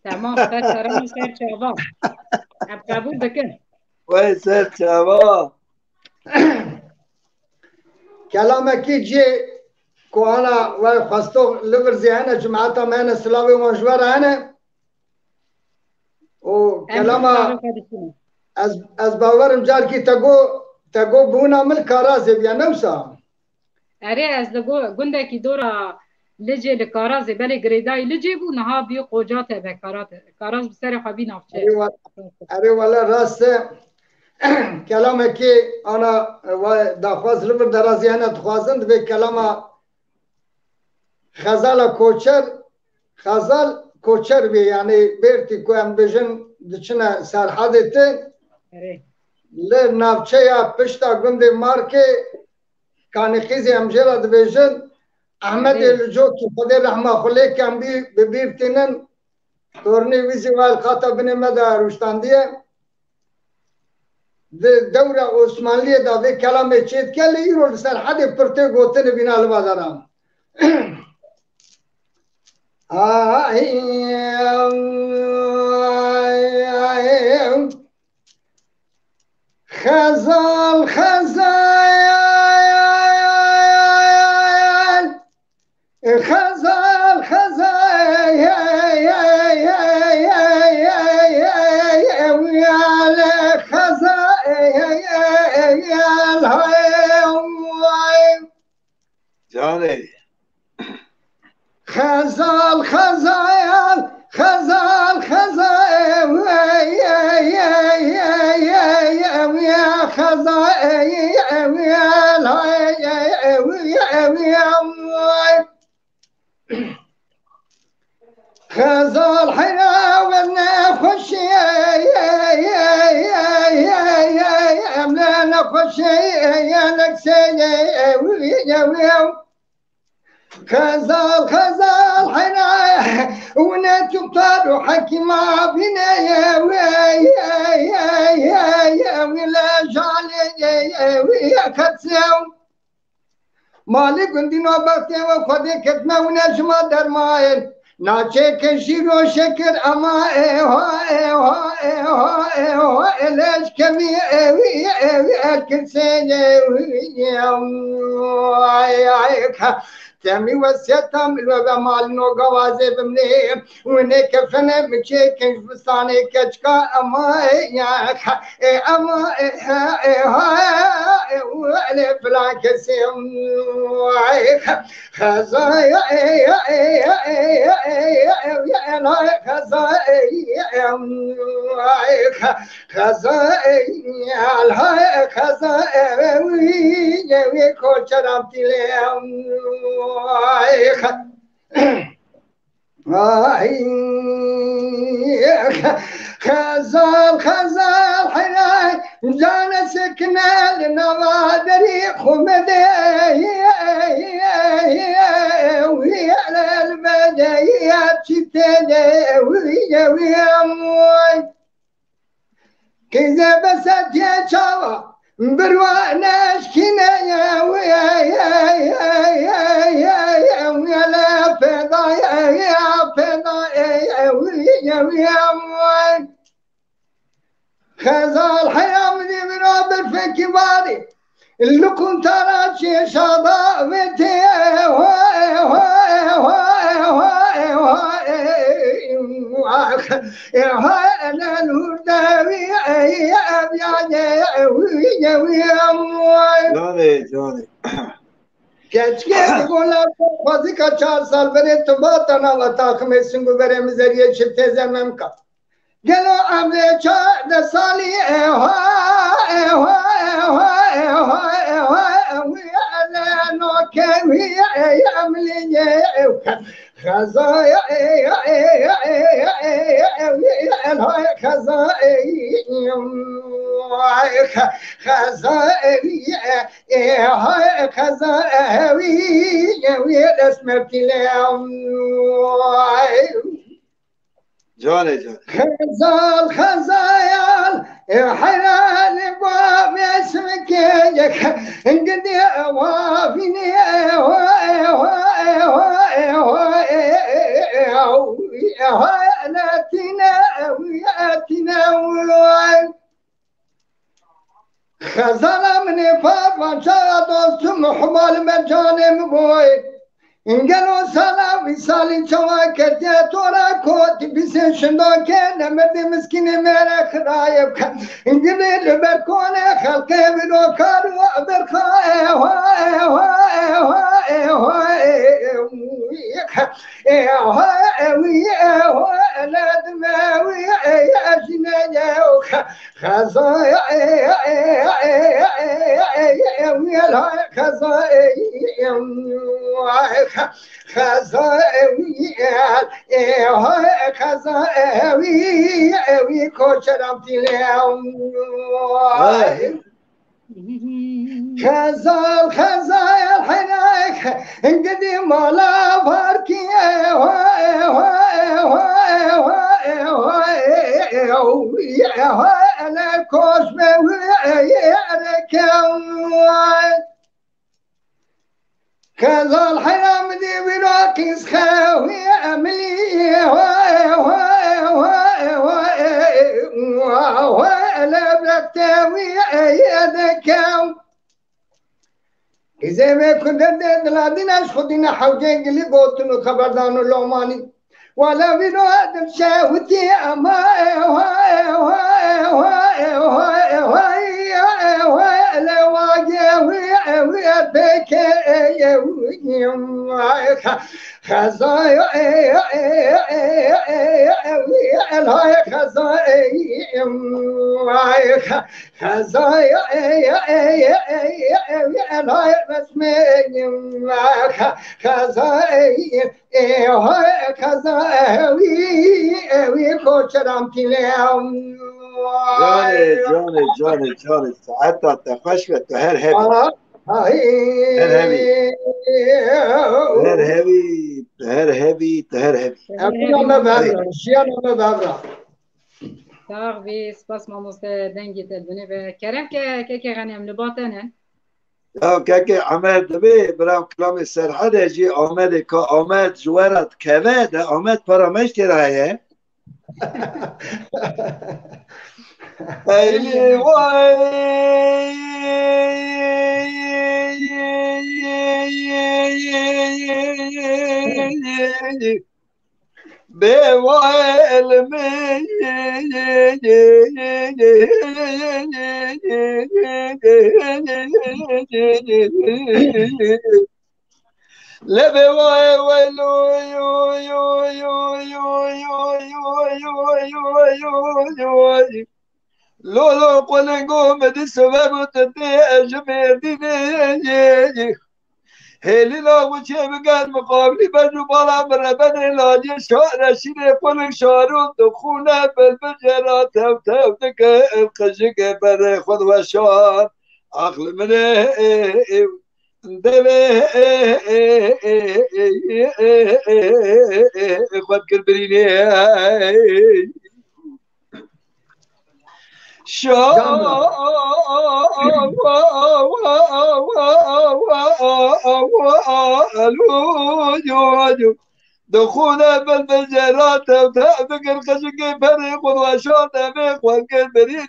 Tamam ser kerem ser çava em qebûl dikin vay ser çava kelamekî cê ku ana we xwesto li vir zî hene cemaeta me hene silavê wan ji we re hene û kelama ez bawerim carkî te got bûna min karazê biya newsa Erê ez li gundekî dora licê li karazê belê girêdayî licê bû niha bî qoca teve karaz bi serê xwe bî navçe erê wele rast e kelamekî ana daxwaz li vir derazî hene dixwazin divê kelama xezala koçer bê yanî bêrtî ku em bêjin diçine Serhedê tê li navçeya pişta gundê Markê Kanîxîzê em jê re dibêjin Ehmedê li Cokî Xwedê rehma xwe lê em bi bîr tînin tornê wî zî wel xata binê me de rûştandiye di dewra Osmanliyê da vê kelamê çêdike lê îro li Serhedê pirtê gotinê bîna li bazaran Xezal جاني خزال خزال خزال خزال يا خزال حراونا خشي يا ملانا خشي يا نكسي خزال خزال حنايا ونتبطر حكيما بنا يا ولا جالي يا كتسو مالي قندنا بختي وخدي كتنا ونجمة درماين ناچه کشیر و شکر اما الاش کمی کسی تمی وسیتم لو مال نو گوازه بمنی ونه کفنه مچه کنج بستانه کچکا اما ولی فلان کسی خزایا خزال خزال حناي جانا سكنا لنوادري خمدي ويا البدايات شتاني ويا موي كذا بسات يا شاوا برواناش كنا ويا لا فضا يا فضا ويا موي خزال حيام ذي برابر في كباري اللي كنت راشي شضاوتي انا الهداوي جاني Keçke gola bazı kaçar sal bere tuba tana vata khme singu bere mizariye çifte zemem ka gelo amre ça de sali ala no kewi amliye خزايا جاني خزال خزايال حلال باب اسمك انقدي وافني وياتنا خزال من فاق وانشاء دوستم حمال مجانم بوي انقلوا سالا وصالي شوا كرتيا تورا كوت بيسن شندو كان مرد مسكين ميرا خرايب انقلوا لبركون خلقه بدو كارو برخا خزاوي كوشرم تلهم خزال خزايا الحناك انقدي مالا باركي انا كوش خزال حرام دي براكز خاوي أملي ولا بركتاوي يدكاو إذا ما كنت دلادنا خدنا حوجين اللي قلتنو خبردانو لوماني ولا بنادم شاوتي أما لا واجه بك خزايا الهاي خزايا خزايا الهاي بسمي خزايا هاي خزايا وي كوشرام تليم جاني ساعتها تخشبة تهر هبي تهر هبي أبينا ما بابرا شيانا ما بابرا تاغ بي سباس ما مستا دنجي تلبني بكرم كي غنيم لباطنن كاكي عماد دبي برام كلام السرحة جي عماد كا عماد جوارت كبد عماد برامج ترايه اي واي بوائل لبي واي ويلو يو يو يو يو يو يو يو يو لولو قلنقو مدي السبب تدي أجمير ديني هيلي لو وشي بقاد مقابلي بجو بالا مربن لاجي شعر شيني قلن شارون دخونا بالبجرات تو دك القشق بري خذ وشار عقل مني دبي خذ كربريني دخونا بالمجرات وتابق الخشق فريق وشوط بيق والكبرين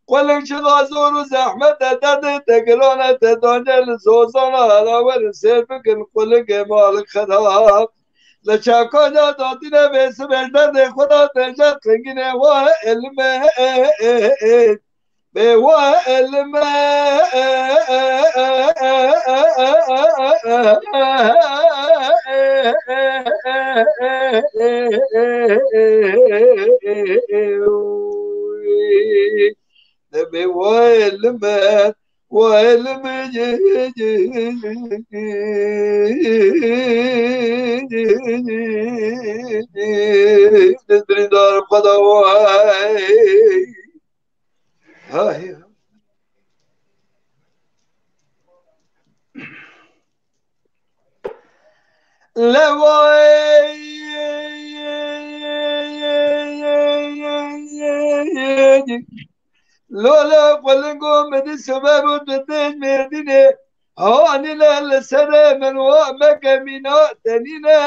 قولك شغازور وزحمة تدد تقلونة تدونجل زوزونا على ورسيبك قولك مالك خداب لشاكو جا دوتينا بيس بيشتر خدا بيشتر خنگينه وا علمه بوا علمه بوا علمه وعلم ندري دار قضاء هاي لولا قلنقو مدي السبب وتدين مرديني هاني للسنة من وامك مينا تنينا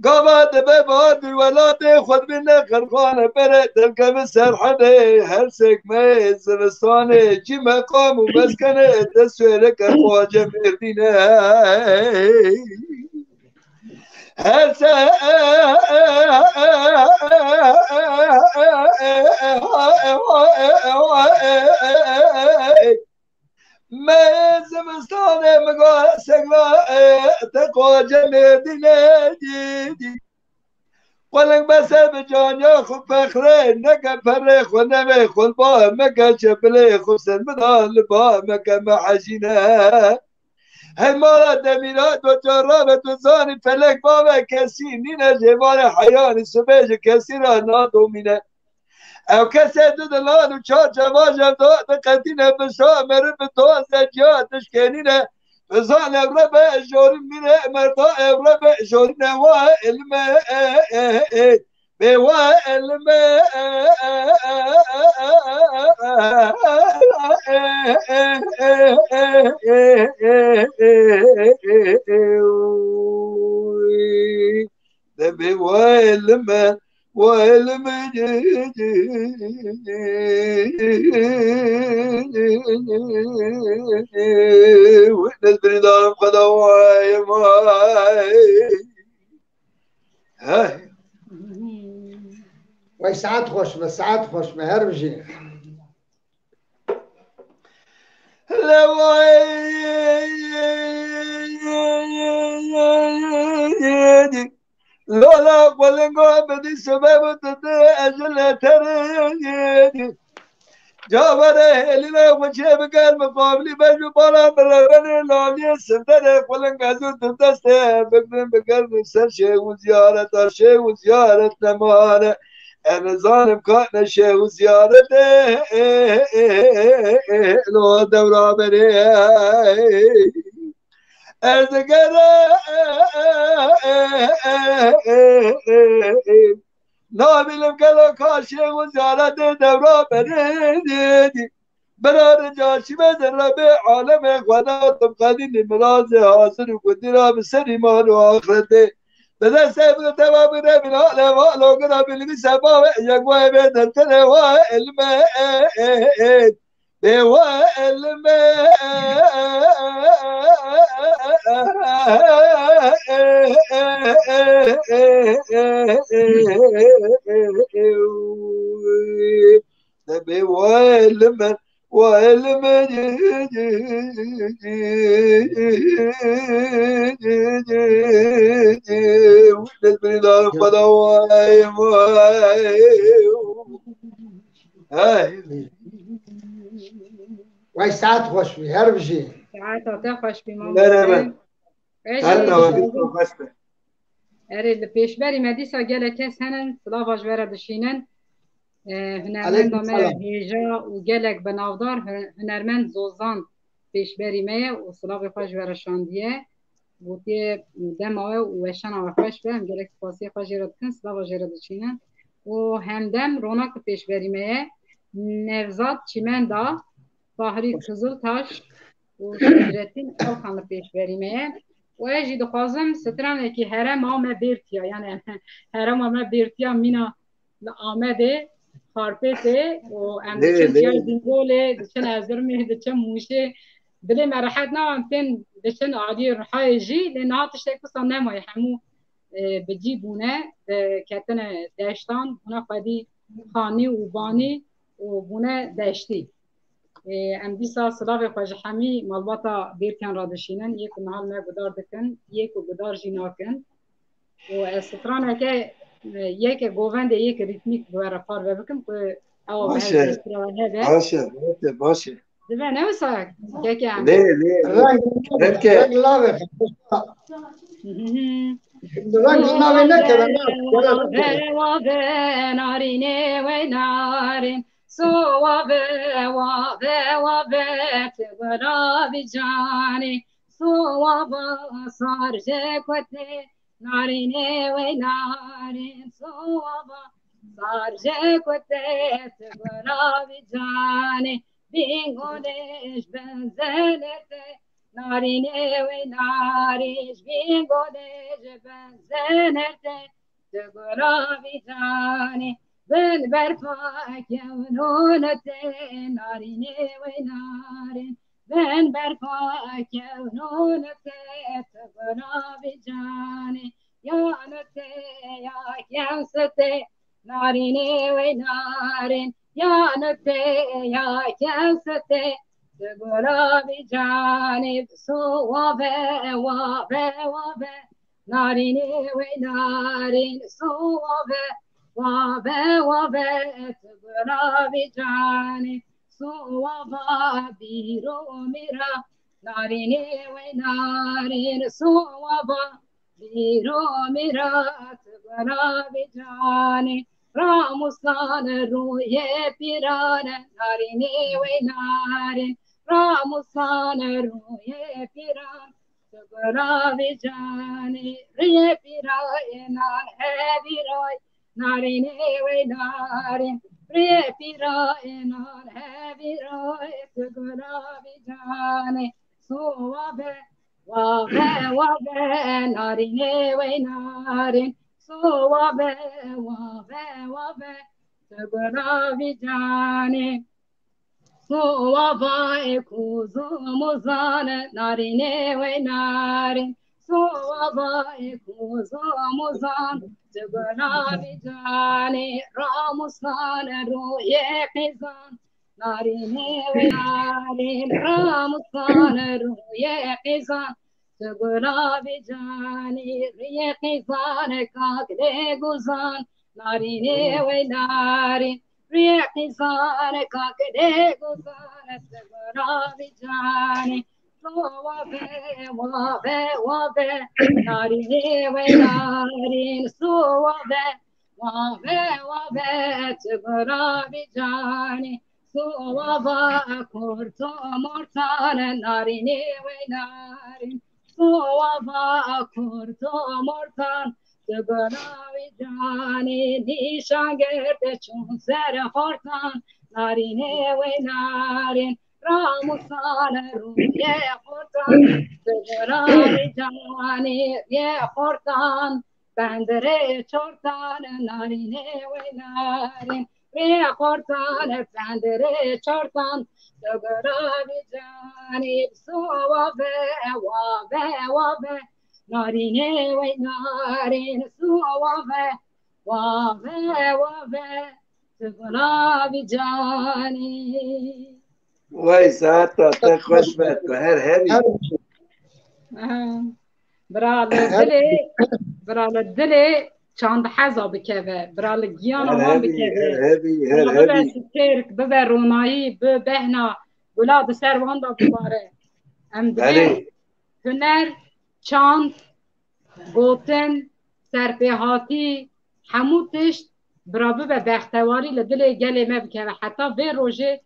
قامت بباد الولاد خذ منا خرخانة برد الكم السرحانة هرسك ما زرستانة جي مقام ومسكنة تسويرك الخواجة مردينة هسه ما زمستانه مقا سقلا تقوى جميدنا جيدي قلن بس بجان ياخو فخره نقا فرخ ونمخ والباه مقا شبليخ وسن مدان لباه مقا محجينا هاي مالا دمينات وجرابة وزاني فلك بابا كسي نينا جبال حياني سبيج كسي راناتو مينا او کسی دلان و چار جواجم داد قدینه بشا مره به تو زجیات تشکنینه بزان ابره به جوری میره مردا ابره به جوری نوا علمه به وا علمه ده به وا علمه وعلم والناس بندارم قدواي هاي وي ساعات خوش بس ساعات خوش ما هربجي لواي لولا قلنگو بدی سبب تده اجل ترینی جابره هلینا وچه بگر مقابلی بجو بالا برغن لالی سندر قلنگ ازو دسته بگرم بگر سر شیخ و زیارت شیخ و زیارت نمانه امزانم کان شیخ و زیارت لو دورا بره ازگر نابلم کلا کاشی و زیارت دورا بریدی برار جاشی بدر به عالم خدا تم قدین مراز حاصل و قدرا بسر ایمان و آخرته بدر سیب تمام من حال والو قرا بلغی سبا یقوی بدر تره و علم به و علم به و علم وعلم والبلاد فضواي وای ساعت خوش بی هر بجی ساعت تا خوش بی مام لا اره پیشبری مدیسا گله کس هنن سلاواش وره دشینن هنرمند آمه هیجا و گلک بناودار هنرمند زوزان پیشبری میه و سلاوی خوش وره شاندیه بودی دماغ و وشن آمه خوش به هم گلک پاسی خوش جرد کن سلاوا جرد دشینن و همدم روناک پیشبری میه نوزاد چیمندا فاهری کزل تاش و شدرتین آلخان پیشبری میه و اجی دخوازم ستران اکی هرم آمه بیرتیا یعنی هرم آمه بیرتیا مینا آمده خارپته و ام دچن جای دنگوله دچن ازرمه دچن موشه دلی مرحت نام تن دچن عادی رحای جی لنهاتش تکوسا نمای همو بجی بونه کتن دشتان بونه خودی خانی و بانی و بونه دشتی ام دیسا سلاوی خوش همی مالباتا بیرکن را دشینن یک نهال ما بدار دکن یک و بدار جیناکن و استرانه که یک گوونده یک ریتمیک دواره کار بکن که او باشه باشه دبه نوساک که که هم رنگ لاوه رنگ لاوه نکرد وابه نارینه و نارین سو وابه تبرا بجانی سو وابه سارجه کته نارینه و نارین سو وابه سارجه کته تبرا بجانی بینگونش بنزنته نارینه و ناریش بینگونش بنزنته تبرا بجانی بن برپاک یونونته نارینه و نارین بن برپاک یونونته تبرا بجانی یانته یا کمسته نارینه و نارین یانته یا کمسته تبرا بجانی سو وابه نارینه و نارین سو وابه تبرا بجانی سو وابا بیرو میرا نارینه و نارین سو وابا بیرو میرا تبرا بجانی راموسان روی پیران نارینه و نارین راموسان روی پیران تبرا بجانی روی پیرای نار هبیرای نارینه و نارین روی پیرای نار هبیرای تبرا بجانی سو وابه نارینه و نارین سو وابه تبرا بجانی سو وابه کوزو مزان نارینه و نارین سو وابه کوزو مزان تبرا بجانی راموسان روی قیزان نارینه و نارین راموسان روی قیزان گلابی جانی ریقی زان کاکله گوزان نارینه و نارین ریقی زان کاکله گوزان گلابی جانی وابه وابه وابه نارینه و نارین وابه وابه وابه گلابی جانی وابا کرتو مرتان نارینه و نارین وابا کرتو مرتان گلابی جانی نیشان گرده چون سر خورتان نارینه و نارین راموسان روی خورتان گلابی جانی یه خورتان بندره چورتان نارینه و نارین ری خورتان بندره چورتان گلابی جانی وابه وابه وابه نارینه و نارین وابه وابه وابه گلابی جانی وای ساعت تا خوش بد هر هری برال دل چند حزا بکوه برال گیان آمان بکوه هر ترک ببه رونایی بهنا گلاب سروان دا بباره ام دل هنر چند گوتن سرپیهاتی همو تشت برا ببه بختواری لدل گله ما بکوه حتی به روژه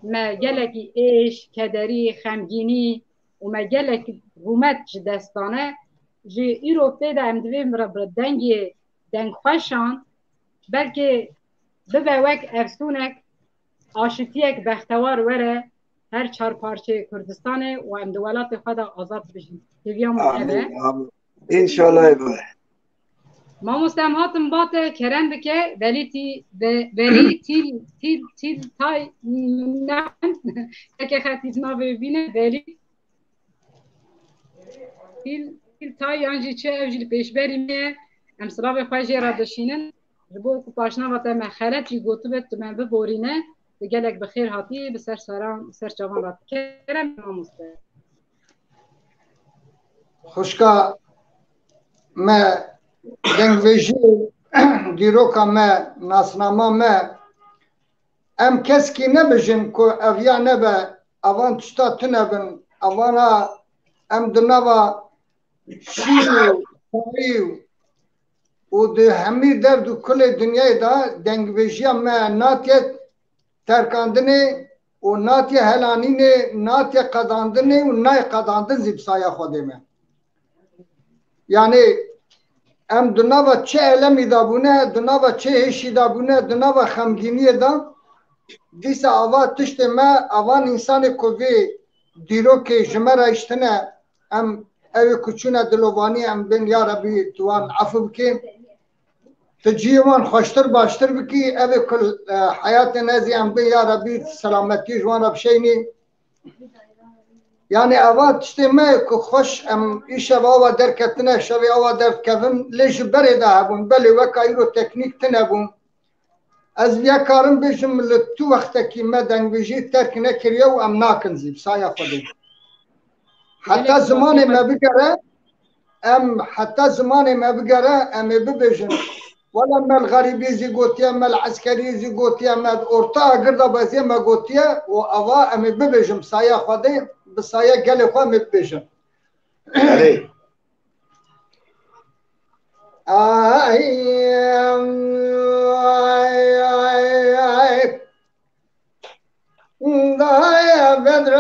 ما گلکی ایش کدری خمگینی و ما گلک رومت دستانه جی ایرو پیدا ام دویم را بر دنگ خوشان بلکه ببه وک افسونک آشتیک بختوار وره هر چهار پارچه کردستانه و ام دولات خدا آزاد بشین تیویام ابه انشالله ابه ما مستمهاتم باته کرن بکه ولی تیل تای نه که خطیز ما ببینه ولی تیل تای یانجی چه اوجیل پیش بریم ام سلاو خواهی را دشینن جبو که پاشنا و تا مخالتی گوتو بید تو من ببورینه بگلک بخیر هاتی بسر سران سر جوان را کرم ما مستمه خوشکا ما دنگویجی دیروکا ما ناسناما ما ام کسکی نبجن که اویا نبه اوان تشتا تنبن اوانا ام دنوا شیو تاریو و ده همی درد و کل دنیای دا دنگویجی ما ناتیت ترکاندنه و ناتی هلانینه ناتی قداندنه و نای قداندن زیبسایا خوده من یعنی ام دنوا چه علمی دابونه دنوا چه هشی دابونه دنوا خمگینی دا دیسا آوا تشت ما آوان انسان کوی دیرو که جمعه اشتنه ام اوی کچونه دلوانی ام بین یا ربی توان عفو بکی تجیوان خوشتر باشتر بکی اوی کل حیات نازی ام بین یا ربی سلامتی جوان بشینی یعنی آوات تشتمه که خوش ام ایش آوا در کتنه شوی آوا در کفن لیش بره ده بون بله وکایی رو تکنیک تنه بون از بیا کارم بیشم لطو وقت که ما دنگویجی ترک نکریه و ام ناکنزی بسایه خودی حتی زمان ما بگره ام ببیشم ولا ما الغريبي زي قوتيا ما العسكري زي قوتيا ما اورتا قردا بازي ما قوتيا و اوا ام ببيجم سايا خدي بسايا قال خو ام ببيجم اي يا بدر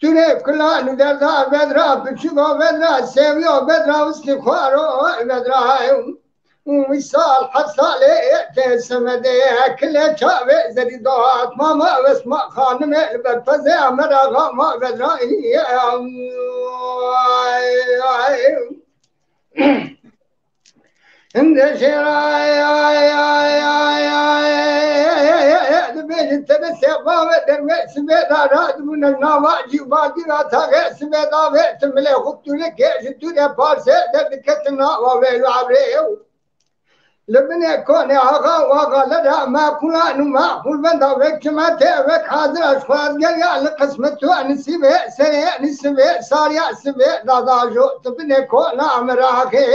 تونه كلها ندرها بدرا بتشوفها بدرا سيفيو بدرا واستخوارو بدرا ومثال حصالي كسمدي كل شابي زريدات ماما واسمع خانم بالفزع مرا ما بدرا عند شراي بين تبسي سباب در سبدا راد من نواجی بادی را تاگه سبدا و تمله خطوله که جتوله پارسه در کتنا و ویلو عبریو لبنه کنه آقا لدا ما کلانو ما کل بندا وک ما وک حاضر اشخاص گیا لقسمت تو نسبه سری نسبه ساریا سبه دادا جو تبنه کنه امراخه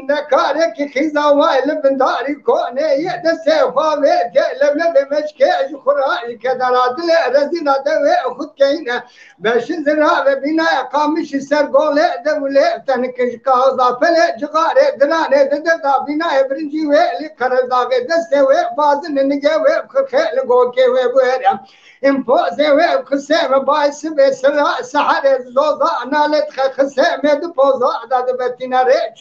نکاره کی خیزا وای لبنداری کنه یه دسته خوابه لب مشکه خورای که درادل رزینا دو خود کینه بشن زرا و بینا قامش سرگوله دوله تنکش کازا پله جغاره درانه ددا بینا برنجی و لی قرضاغ دسته و بازن نگه و خیل گوکه و بورم امپوزه و قسم باعث به سحر زوزا نالت خسم دپوزا داد بتینا ره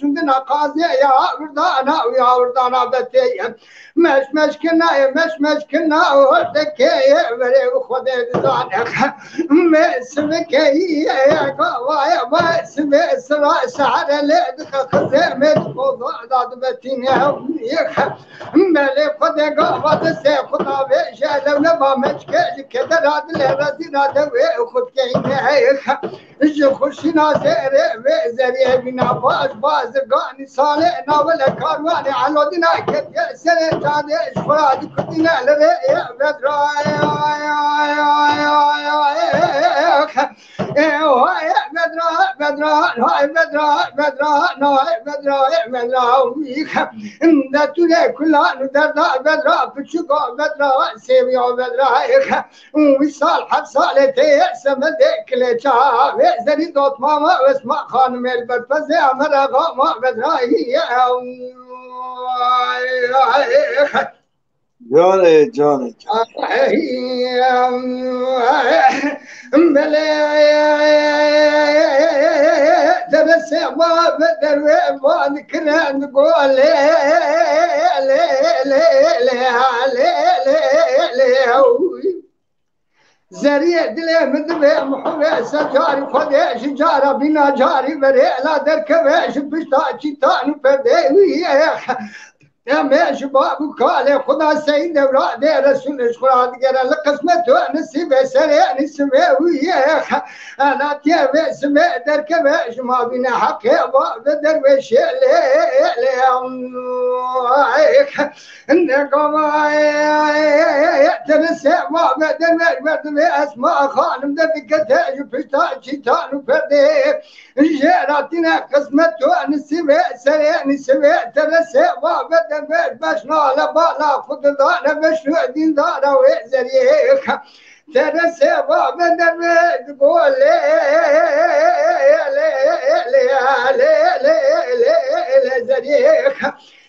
چوندنا قاضی یا وردانا و یا وردانا بتیم مش کنا و دکه وره خود دانه مسمکی وای سحر لد خسم دپوزا داد بتینا ملی خود قواد سه خدا و جلو با مشکل که دراد لرزی ناده و خود که اینه خوشی نازره و زریه بینا باز گانی ساله ناول کاروان علودینا که سر جاده اشفراد کتینا لره بدرای نتونه کلانو بدرا بچگا بدرا سیویا بدرا وصال حب سالته سمد کلچا زری دوت ماما اسمع خانم البرفزه امر آقا ما بدرا جانه درس باب در وان كنا نقول زريع دلي مدبي محوي سجاري خدي شجارة بنا جاري بري لا دركبش بشتا چيتان فدي يا ماشي بابو كالي خدا سيد اولاد رسول اشخراط گرا لقسمت نسيب سري نسيب ويا انا تي سمع دركبش ما بنا حق باب درويش لي انكم تنسى ما بدل اسماء خانم دكته بشتا چيتان فدي جراتنا قسمت نسيب سري نسيب تنسى ما بدل بشنا لبالا خود دانا بشنو دين دانا وزريخ ترسي بابا درد قول زريخ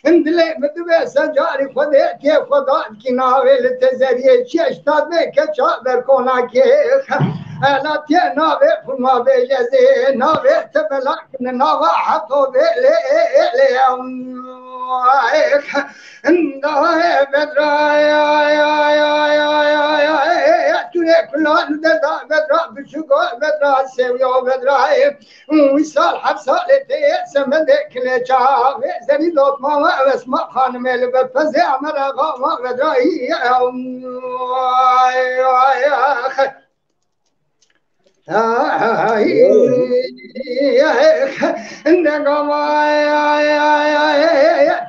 اندلي بدبي سجاري خودي كيف خدات كي ناوي لتزريه شاشتاد بك شابر كونا كيخ انا تي ناوي فما بيجزي ناوي تبلك ناوي حطو بيلي انده بدراي توني كلان بدرا بشكو بدرا سيويو بدراي وصال حبسالتي سمدك لجا زري دوت ماما اسمع خانم البفزي امر اغا ما بدراي انكم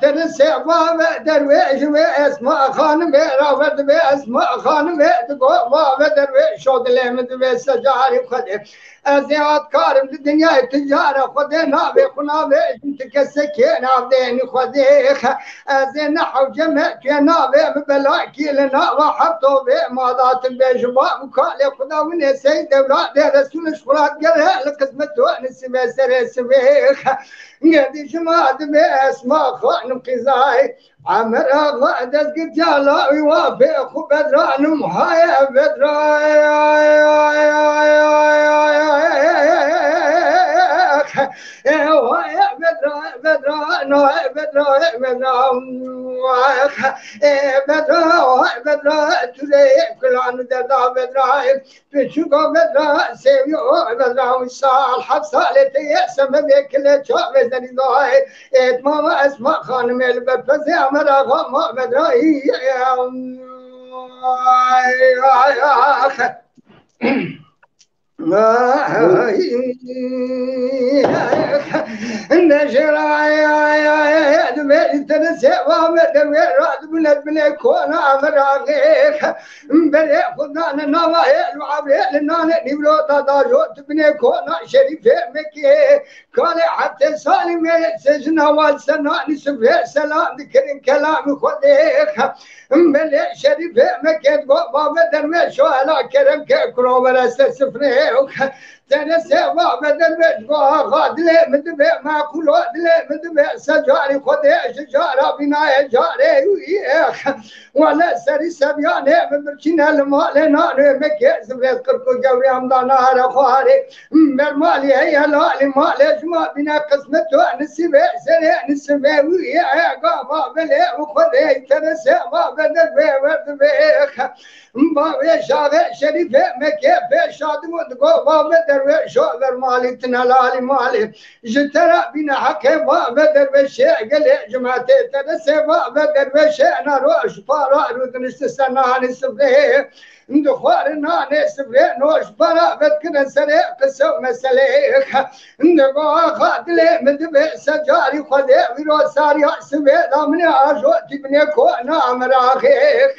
تنسى بابا درويش واسمع خانم رافض باسمع خانم تقول بابا درويش شود لمد بسجاري خدي ازياد كارم الدنيا التجارة خدي نابي خنابي تكسكين عبدين خدي ازين نحو جمعك يا نابي ببلاكي لنا وحطوا بماضات بجباب وكالي خدا وني سيد اولاد رسول شخرات قرها لقسمته نسمي سري سبيخ قدي جماد باسماء خانم قزاي عمر اغا دزق جالا ويوافق بدران محايا بدرا تري كلان ددا بدرا بشكو بدرا سيو بدرا وصال حبسالتي سمبك لچا وزني داي اتمام اسماء خانم البفزي امر اغا ما بدرا قال حتى سالم سجنا والسنا نسبه سلام ذكر كلام خذيك ملء شريف مكت بابا درمش ولا كرم كرو ولا سفريك تنسى بابا درمش غادل مدبع ما كل غادل مدبع سجاري خذي شجارة بناء جاري ولا سري سبيان بمرشنا المال نار مكت سفريك كركو جوري أمدانا رخاري مرمالي هي لا المال ما بنا قسمته نسبة سنة نسبة ويا قام بله وخذي تنسى ما بدل ورد بيخ ما شاغ شريف مكيف شادم ودقو ما بدل شاغر مالي تنالي مالي جترا بنا حكي ما بدل بشيء قال جماعة تنسى ما بدل بشيء نروش فارا رودنست سنة نسبة ندخوارنا نسبة نوش برا بدكنا سنة قصو مسليخ ندقوا خاتلي مدبع سجاري خذي ويرو ساري سبي دامني عجو تبني كونا مراخيخ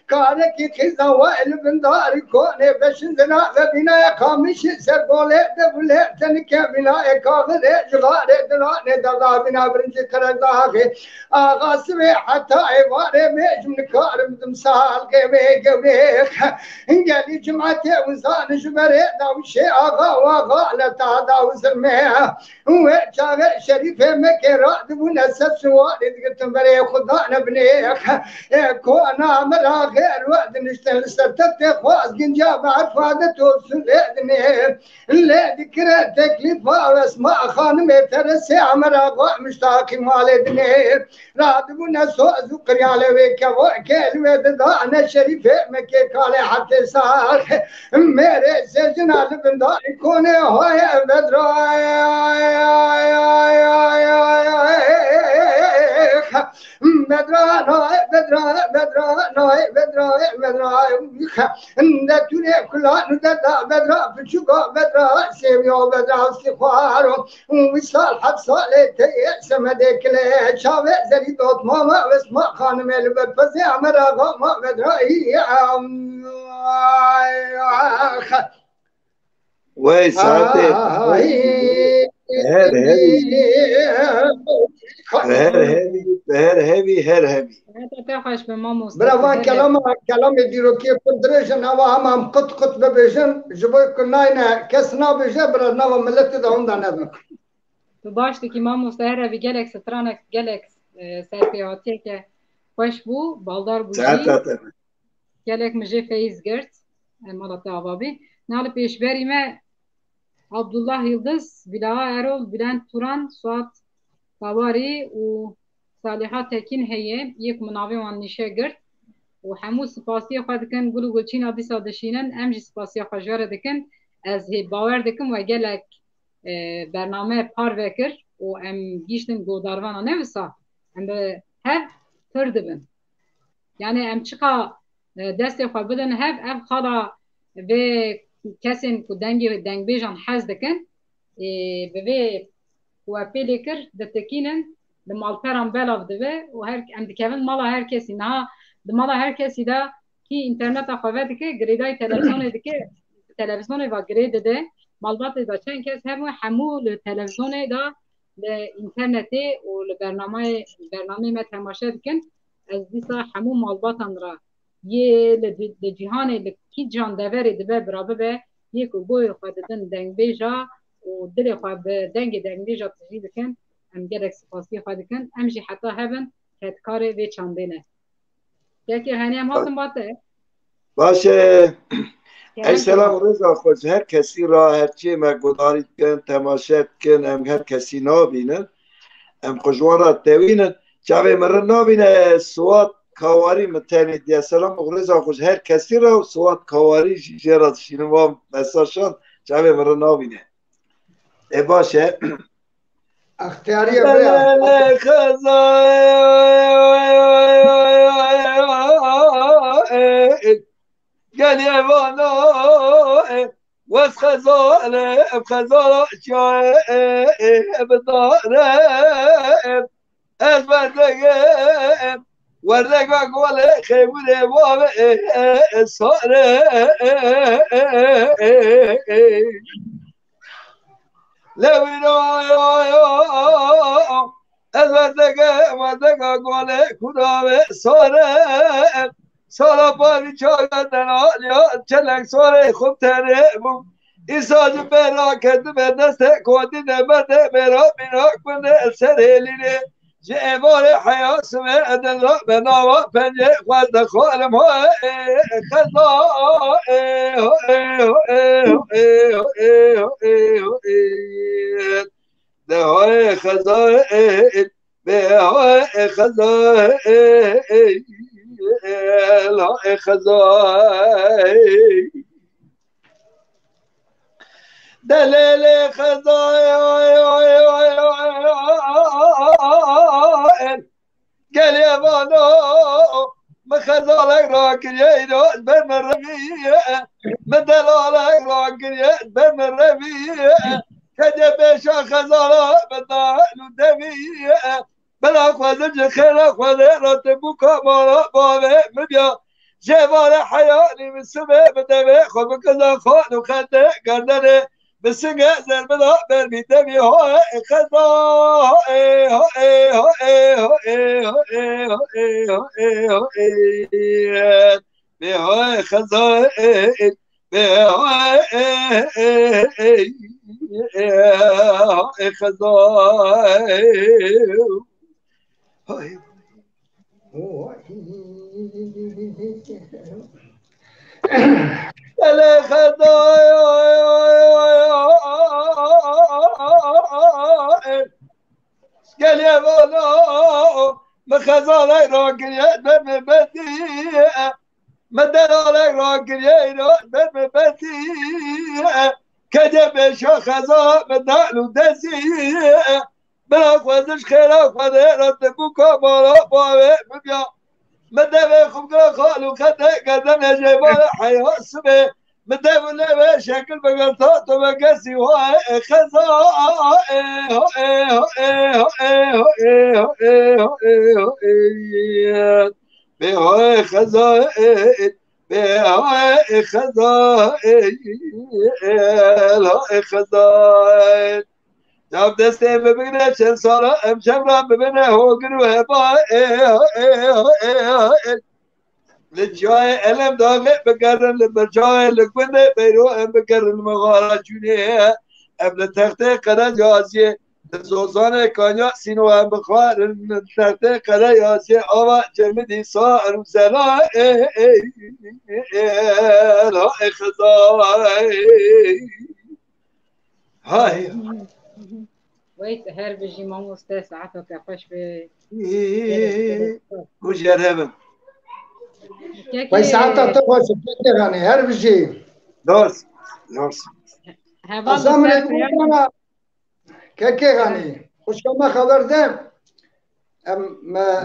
كاركي خزا وائل بنداري كوني بشندنا وبنا كامش سرقولي دبولي تنكي بنا كاغذي جغاري دلاني دغا بنا برنجي كرداخي آغا سبي حتى عباري ميجم نكارم دمسال قيبي قبيخ انجلي جمعتي وزان جبري داوشي آغا واغا لتا وزرميها وشاغ شريف مكي راد ونسس والد قلتم بري خدانا بنيخ كونا مرا غير وقت نشتغل ستت خواز جنجا بعد فادتو سليدني اللي ذكرت تكليفا واسماء خانمي ترسي عمرا غا مشتاقي مالدني راد ونسو زقري على ويكا وكيل ودانا شريف مكي كالي حتى ساخ ميري سجنا لبندا يكوني هاي بدراي ندتوني كلها ندتا بدرا في شقا بدرا سيميو بدرا سيخوارو وصال حد صالتي سمدك لي شاوي زريدوت ماما واسماء خانم البفزي عمرا غاما بدرا وي ساعتي هر برافو كلام ديروكي فدريشن هوا هم قط ببيجن جبوي كناينا كسنا بيجن برا نوا ملت ده عندنا نبا تو باش تكي مامو سهرة في جالكس ترانك جالكس سرپیاتیه که خوش بو بالدار بودی جالك مجي فايز قرت مالت عبابي نال پیشبری ما عبدالله يلدز بلا ارول بلند توران سوات قواري و صالحات تكين هي يك مناوي وان نشه قرت و همو سپاسي خوا دکن گلو گلچین آدی سادشینن امجي سپاسي خوا جاره دکن از هی باور دکن و گلک برنامه پار وکر و ام گیشتن گوداروانا نوسا ام به هف تردبن yani ام چقا دست خوا بدن هف اف خالا و کسین کو دنگ بیجان حز دکن به و پیلکر دتکینن لمالپران بلاف دوه و هر ام دکون مالا هر کسی نه مالا هر کسی دا کی اینترنت خوا دکه گریدای تلویزیون دکه تلویزیون و گرید ده مالبات دا چند کس همو تلویزیون دا لإنترنت و برنامه ما تماشا دکن از دیسا همو مالباتان را یه لجهان لکی جان دوری دبه برابه به یک گوی خوا ددن دنگ بیجا و دل خوا دنگ بیجا تجید دکن ام گرک سپاسی خوا دکن ام جی حتی هبن هدکار وی چاندینه یکی هنی هم هاتم باته باشه ای سلام رضا خوش هر کسی را هرچی مگوداری کن تماشا کن ام هر کسی نابینن ام خوشوارات دوینن چاوه مرن نابینه سوات کاواری متنی دیه سلام رضا خوش هر کسی را سوات کاواری جرات شینوام مساشان چاوه مرن نابینه ای باشه اختیاری خزای وانا وس خزانه خزانه جای بداره از وردگه وردگه گوله خیمونه باب ساره لوینا از وردگه گوله کدام ساره سالا پاری چاگه دنالیا چلنگ ساره خوب تره بوم ایساج برا کرد به دست کودی نبرده برا بینا کنه سرهلینه جوار حیاس و دلا به نوا پنجه خورد خالم ها خزا ده های خزا به های خزا لا خزا دلیل خزای گلی بانو مخزالک را کریه ایراد بر رویه مدلالک را کریه بر رویه کجه بیشا خزالا بدانو دویه بلا خوزه جخیره خوزه را تبو کامالا باوه مبیا جوار حیانی مسمه بدوه خوب کزا خانو خنده گردنه بسنگه زربدا برمیده بی های خدا بی های خدا بی های خدا دل خدای گلیه بالا مخزالک را گریه بر بدیه مدلالک را گریه بر بدیه کجه بشا خزا بدالو دزیه بلا خوزش خیره خوده را تبو کامالا باوه ببیا مدوه خوب خالو خده گردن جبال حیاس به مدوه نوه شکل بگرتا تو بگسی های خزا به های خزا به های خزا خزا جاب دسته ببینه چند سالا امشب را ببینه هوگر و هبا لجای علم داغه بگرن لبرجای لگونده بیرو ام بگرن مغارا جونه ام لتخته قره جازیه زوزان کانیا سینو ام بخوار لتخته قره یازیه آوا جمدی سا روزلا لا خزای های ويت هر بجي مامو ستا ساعتها كفاش في مجربة وي ساعتها تخش كيف غني هر بجي دورس أصلا أنا كيف غني وش كما خبر ده ما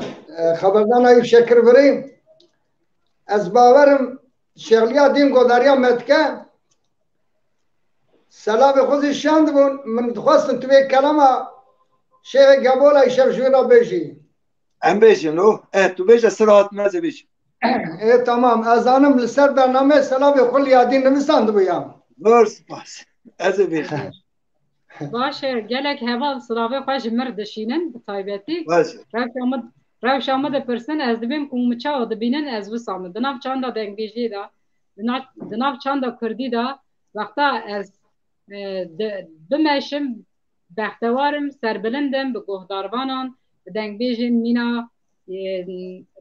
خبر ده نايف شكر بريم از باورم شغليا دين قدريا متكا سلام خودی شند بون من خواستم تو یک کلمه شیخ قبول ایشب جونا بجی ام بجی نو تو بجی استراحت مزه بجی تمام از آنم لسر برنامه سلام خلی یادی نمیستند بویم برس باس از بجی باشه گلک هوا سلام خوش مردشینن بطایبتی باشه روش آمده پرسن از دبیم کم چه دبینن از وسام دناف چاندا دنگ بیجی دا دناف چاندا کردی دا وقتا از بمشم بختوارم سربلندم به گهداربانان دنگبیج مینا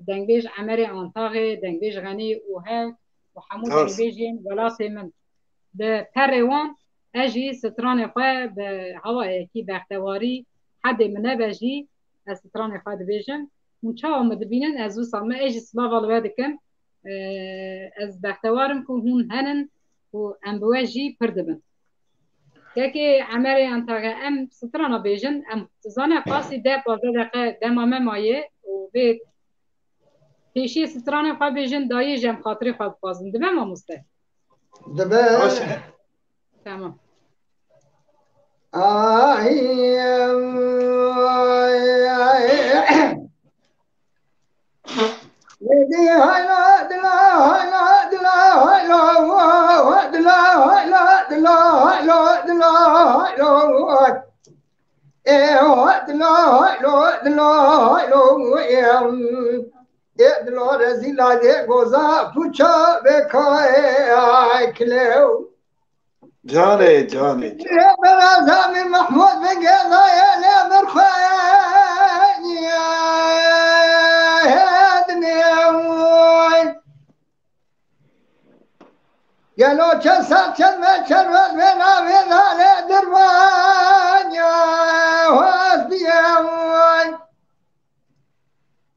دنگبیج عمر آنتاغه دنگبیج غنی اوه و حمود دنگبیجین ولاس من به پروان اجی ستران خواه به هوای کی بختواری حد منه بجی از ستران خواه دبیجم منچه آمد بینن از وسامه اجی سلاو الوادکم از بختوارم که هون هنن و امبواجی پردبن که عمر انتاگه ام سترانا بیجن ام زانه قاسی ده 15 دقیقه دمامه مایه و بیت پیشی ستران خواه بیجن دایی جم خاطری خواه بازم دبه ما مسته دبه تمام جانه جانه جانه محمود بقضا يا لامر خواني يا لو كسر كلمة كلمة بينا بينا لدربانيا واسبيا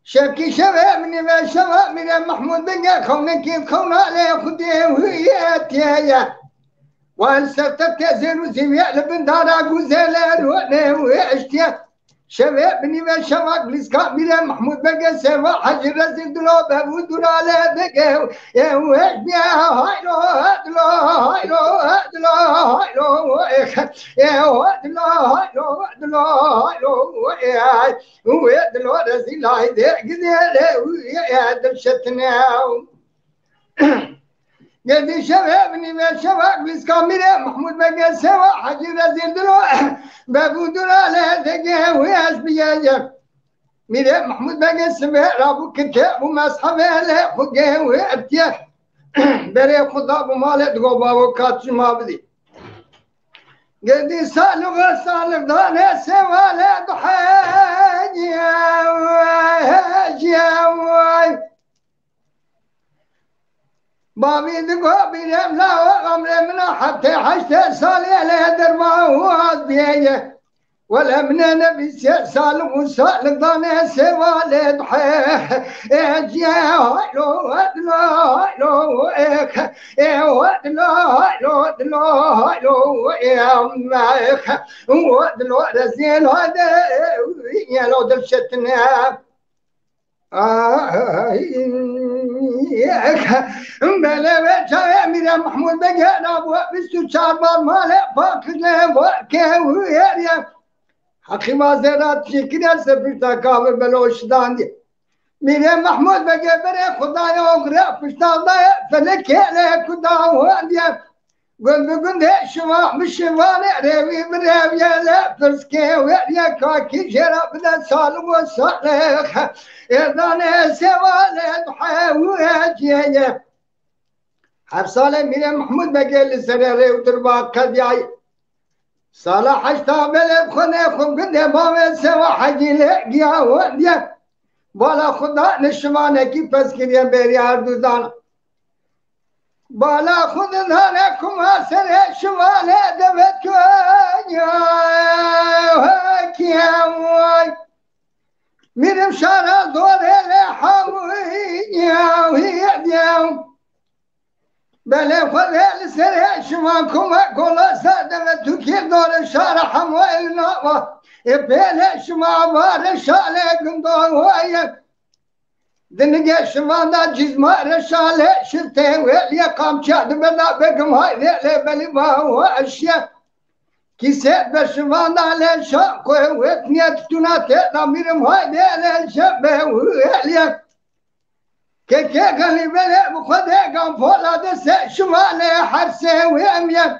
شبكي شباب من شباب من محمود بقى كونك كون عليه خديه وهي وانسرتك زين وزيمياء لبن دارا قوزيلان واشتيا شباب بني ما شباب لسكا ميلا محمود بقى سوا حجر رزق دلو بابو دلاله بقى يا ويش بيا هايلو هادلو هايلو هادلو هايلو يا هادلو هايلو هادلو هايلو يا دلو رزق لا يدير قدير يا دلشتنا قلبي شبابني ما شباب لسكاميرا محمود بقى سوا حجي رزين دلو بابو دلاله دقه وياش بياجر ميرا محمود بقى سبع رابو كتاب ومسحبه له خقه واتيا بري خطاب مالت غوبا وكاتش ما بدي قلبي سالغ سالغ دانا سوا لا ضحاجي يا بابي دقوا بيرم لا أمر منا حتى حشت صالح له درما واد بيه ولا من نبي سال وسال ضنا سوا لضحى يا لو لو لو اك يا لو لو لو لو يا ماك لو رزين هذا يا لو دلشتنا بلا بيتا أمير محمود بقى أبو بستو شاربان ماله فاكله وكه ويا حقي ما زرات شكرا سبتا كاب بلوش داندي مير محمود بقى بري خدايا وغرا فشتا فلك له خدا واديا قل بقول ده شما مش وانا ربي بربي لا فرسكي ويا كاكي جرا بدا سالم وصالح إذا أنا سوالد حاوجي حفصالة من محمود بقى لسريري وترباك كدياي صالح حشتا بلد خني خم قد بابا سوا حجي لقيا وديا ولا خدا نشمانه كي فسكريا بيري عردو دانا بالا خود داركم سر شمال دبتو يا میرم شارع دوره لحموی وهي بله خود سر شما كما كلا سادم تكير دور شارع حموي نوا بله شما بار شالكم دوه دنيا شما دا جزمة رشالة شلته ويا قام شاد بنا بكم هاي لا بلي ما هو أشياء كيسة بشما دا للشاق وثنية تنات نميرم هاي لا للشاق ويا كي قالي بلا بخده قام فولا دس شما لا حرسه ويا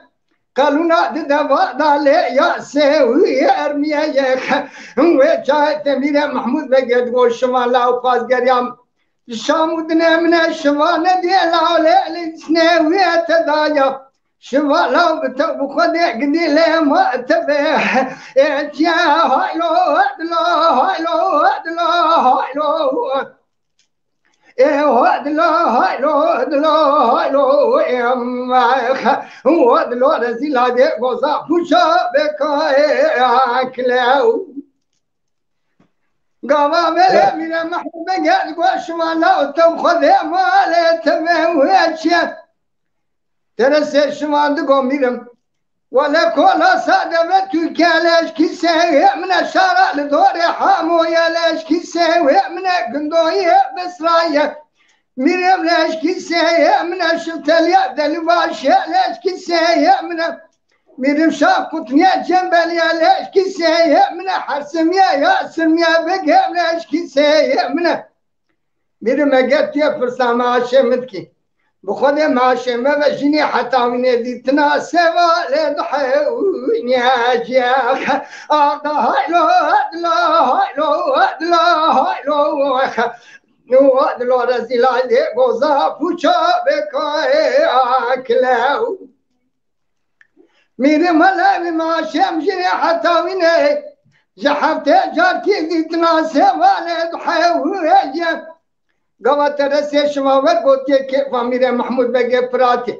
قالونا دوا دا يا سوي ارميا يا وجاءت ميرا محمود بقى تقول شما لا وقاز قريام شامودنا من الشمال ديلا ولا سناوية تضايا شمال بخدع قدي لا ما تبع يا هايلو هايلو هايلو هايلو هايلو هايلو يا ما هو دلو رزيل هذا غزا فشا بكاي كلاو قام ملا من محبوب قال قوش ما لا تأخذ مال تمام ويشيا ترى شما دقوا ميرم ولا كولا صادمة تركيا ليش كيساوي من الشارع لدوري حامويا ليش كيساوي من قندوية بسرايا ميريم ليش كيساوي من الشتليا دلواشيا ليش كيساوي من ميريم شاقطنيا جنباليا ليش كيساوي من حرسميا يا سميا بقى ليش كيساوي من ميريم قلت يا فرسامة عشمتكي بخود معشمه و جنی حتی وینه دیتنا سوا لضحی ونیاجیخ آقا هایلو هدلا هایلو هدلا هایلو نو هدلا رزیلا دی گوزا پوچا بکای آکلاو میره ملاوی معشم جنی حتی وینه جحبت جارتی دیتنا سوا لضحی ونیاجیخ قوات رسي شماور قوتي كيف أمير محمود بقى فراتي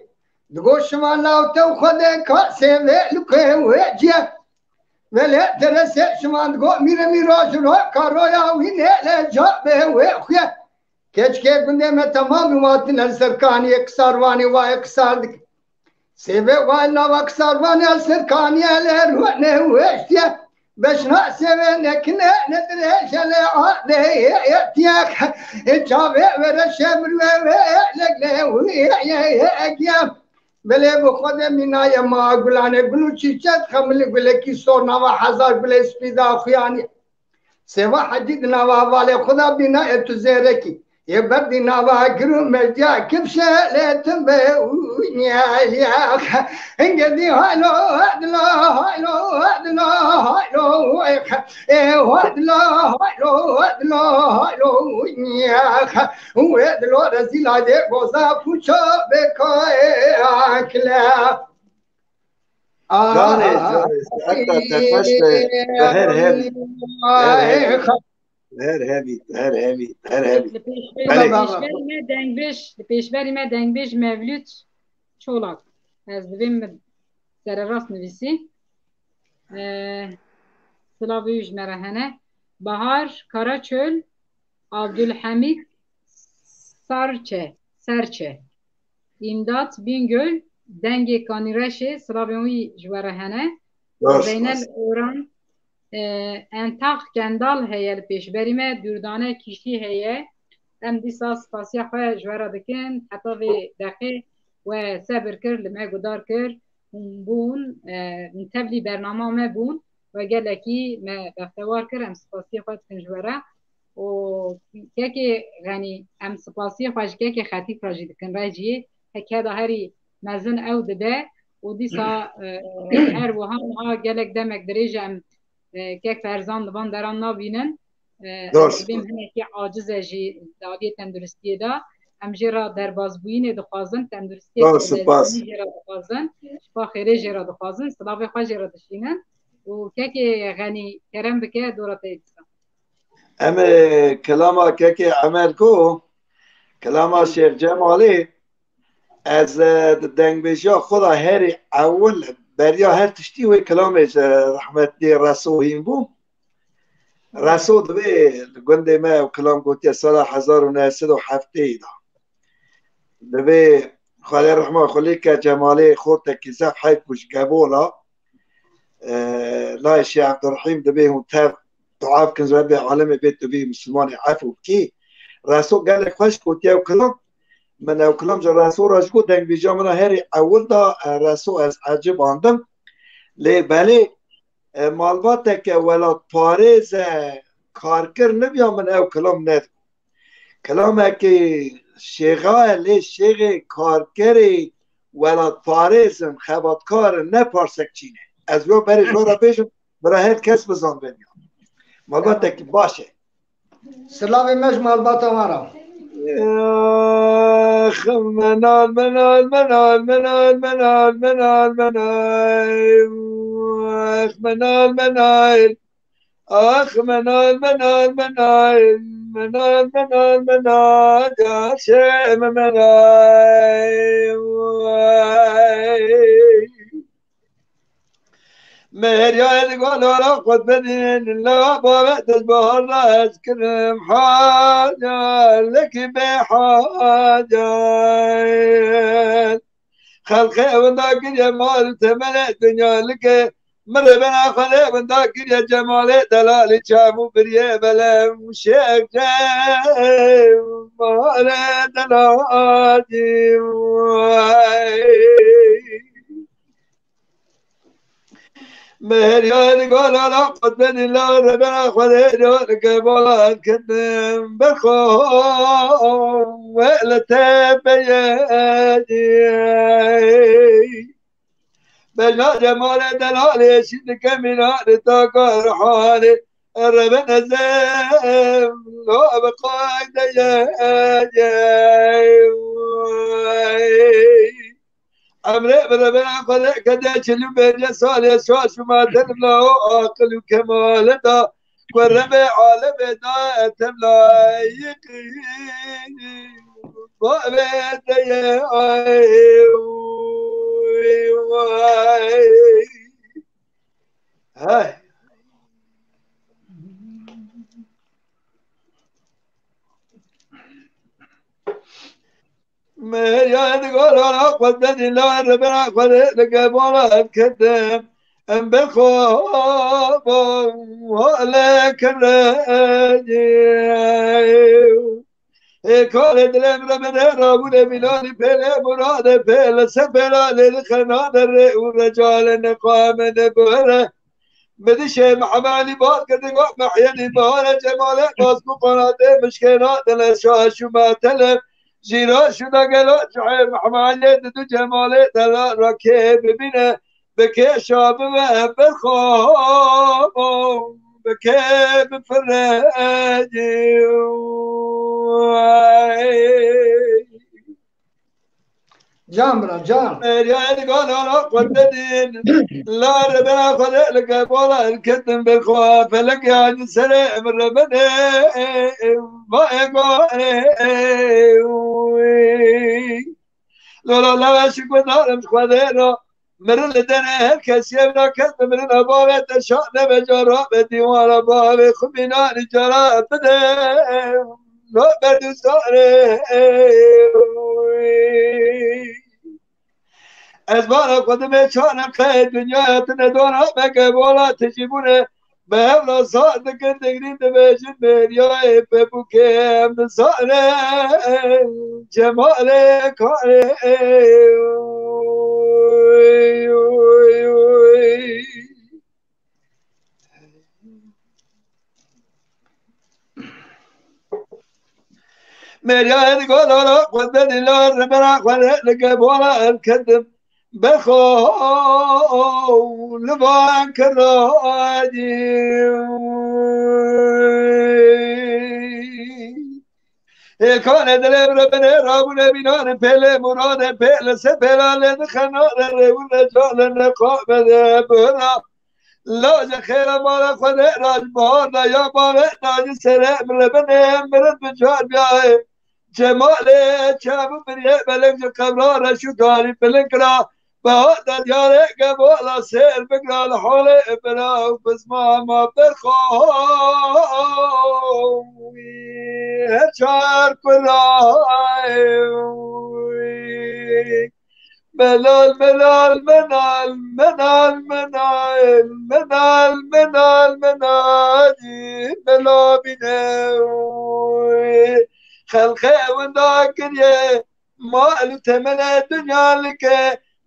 دقو شمال لاوتا وخذ كاسي لكي ويجي ولا ترسي شمال دقو ميراج رو كارويا وين لا جابه ويخيا كيش كي قندي ما تمام واتن السركاني اكسارواني واكساردك سيبه وانا واكسارواني السركاني لروحنا ويشتيا باش نحسبنك ندريش العقد يتياك الجابي ورشم لك بلي بخود منايا ما اقول انا قلو تشيشات خمل بلكي صورنا وحزار بلي سبيدا خياني سوا حديد نوا والي خدا بنا اتزيركي يبدي نوا قرو مجا كبشة لتنبه ونيالياك انقدي هالو هدلا هالو هدلا هالو هدلا هالو هدلا هالو ونياك وهدلو رزيلا دي بوزا فوشو بكاي اكلا جاني أكثر تفشت هر هابي لپیشبری ما دنگبیش مولود چولک از دویم سر راست نویسی سلاویج مرهنه بهار کاراچöl Abdülhamid Serçe İmdat Bingöl Denge Kanireşe Slavyanı jwarahane Zeynel Oran انتاق کندال هیل پیش بریم دوردانه کشتی هیه ام دیسا سپاسیا خواه جوارا دکن حتی و دقیق و صبر کرد لما گدار کرد بون تبلی برنامه ما بون و گلکی ما بختوار کرد ام سپاسیا خواه دکن جوارا و که غنی ام سپاسیا خواه که خطیب راجی دکن راجیه هکه دا هری مزن او دبه و دیسا هر وهم ها گلک دمک دریجه ام که فرزان دوان دران نبینن بیم هنکی عاجز جی دادی تندرستی دا هم جرا در بازبوین دخوازن تندرستی جرا دخوازن شفا خیره جرا دخوازن صلاف خواه جرا دشینن و که غنی کرم بکه دورت ایدسان اما کلاما که عمل کو کلاما شیخ جمالی از دنگ بشا خدا هری اول بریا هر تشتی و کلامش رحمت دی رسوهیم بوم رسو دوی گنده ما و کلام گوتی سال 1907 دا دوی خالی رحمه خالی که جمالی خورد که زف حیب کش گبولا لای شیخ عبدالرحیم دوی هم تب دعاف کنز ربی عالم بیت دوی مسلمان عفو کی رسو گل خوش گوتی و کلام من او کلام جا رسو راش گو دنگ بیجا منا هری اول دا رسو از عجب آندم لی بلی مالباته که ولاد پاریز کارکر نبیا من او کلام ند کلامه که شیغا لی شیغ کارکری ولاد پاریزم خباتکار نپارسک چینه از رو بری رو را بیشم برای هر کس بزن بنیا مالباته که باشه سلاوی مش مالباته مارا آخ منال منال منال منال منال منال منال آخ منال منال آخ منال منال منال منال منال منال يا شام منال مريال قالوا خذ بدين لا بابت البهر لا اذكرهم حاجة لك بحاجة خلقي وندا كريا مال تمن الدنيا لك مرة بنا خلي وندا كريا جمال دلال شامو بريه بلا مشيك مال دلال مهريان قال لا قد بن الله ربنا خليل قبل كدم بخوم ولا تبيادي بلا جمال دلال يشد كمنا لتاكر حالي ربنا زم لو بقايد يا أمري بربنا خلق كذا شلو بيريا سالي شاش ما تملا عقل وكمال دا وربي عالم دا تملا يقين وابد هاي مهريان قول أنا قدني لا ربنا خلق لقبولا الكدم أم بالخوف ولك الرجيم كل دلم ربنا رابنا بلاني بلا مراد بلا سبلا للخناد الرجال النقام نبره بدش محمالي باد كده محياني بارا جمالي باز بقناته مشكلات الأشياء شو ما تلم جيرا شدا قالوا شعيب محمالي دو جمالي دلا ركيب بنا بكي شاب بالخوف بكي بفرجي جامرة جام مريان قال أنا قددين لا ربنا خلق لك بولا الكتم بالخوف لك يعني سريع من ربنا ما يقول لولا لا شكو دارم خذينا من الدنا هالكسيبنا كتم من الأبواب تشأن بجرى بديوان باب خبنا لجرى بدا لا بدو ساري أزمان قدم شان قيد دنيا تندونا مقبولا تجيبونه بهلا صادق تقرين تبجن مريا ببوكيم صانع جمالك مريا تقول أنا قدم الله ربنا خلق لك بولا الكذب بخول بانك الراجي كان دلم ربنا رابنا بنان بلا مراد بلا سبلا لدخلنا الرجل جعل النقاب بلا لا خير ما خذ راج بار يا بار راج سلام ربنا مرد بجار بياه جماله شاب بريه بلنج قبرار شو داري بلنكرا بهذا دياره قبل سير بقرا لحوله بلا بس ما برخوي هشار كراي منال منال منال منال منال منال منال منالي ملا بنوي خلقه ونداكن يا مال تمن الدنيا لك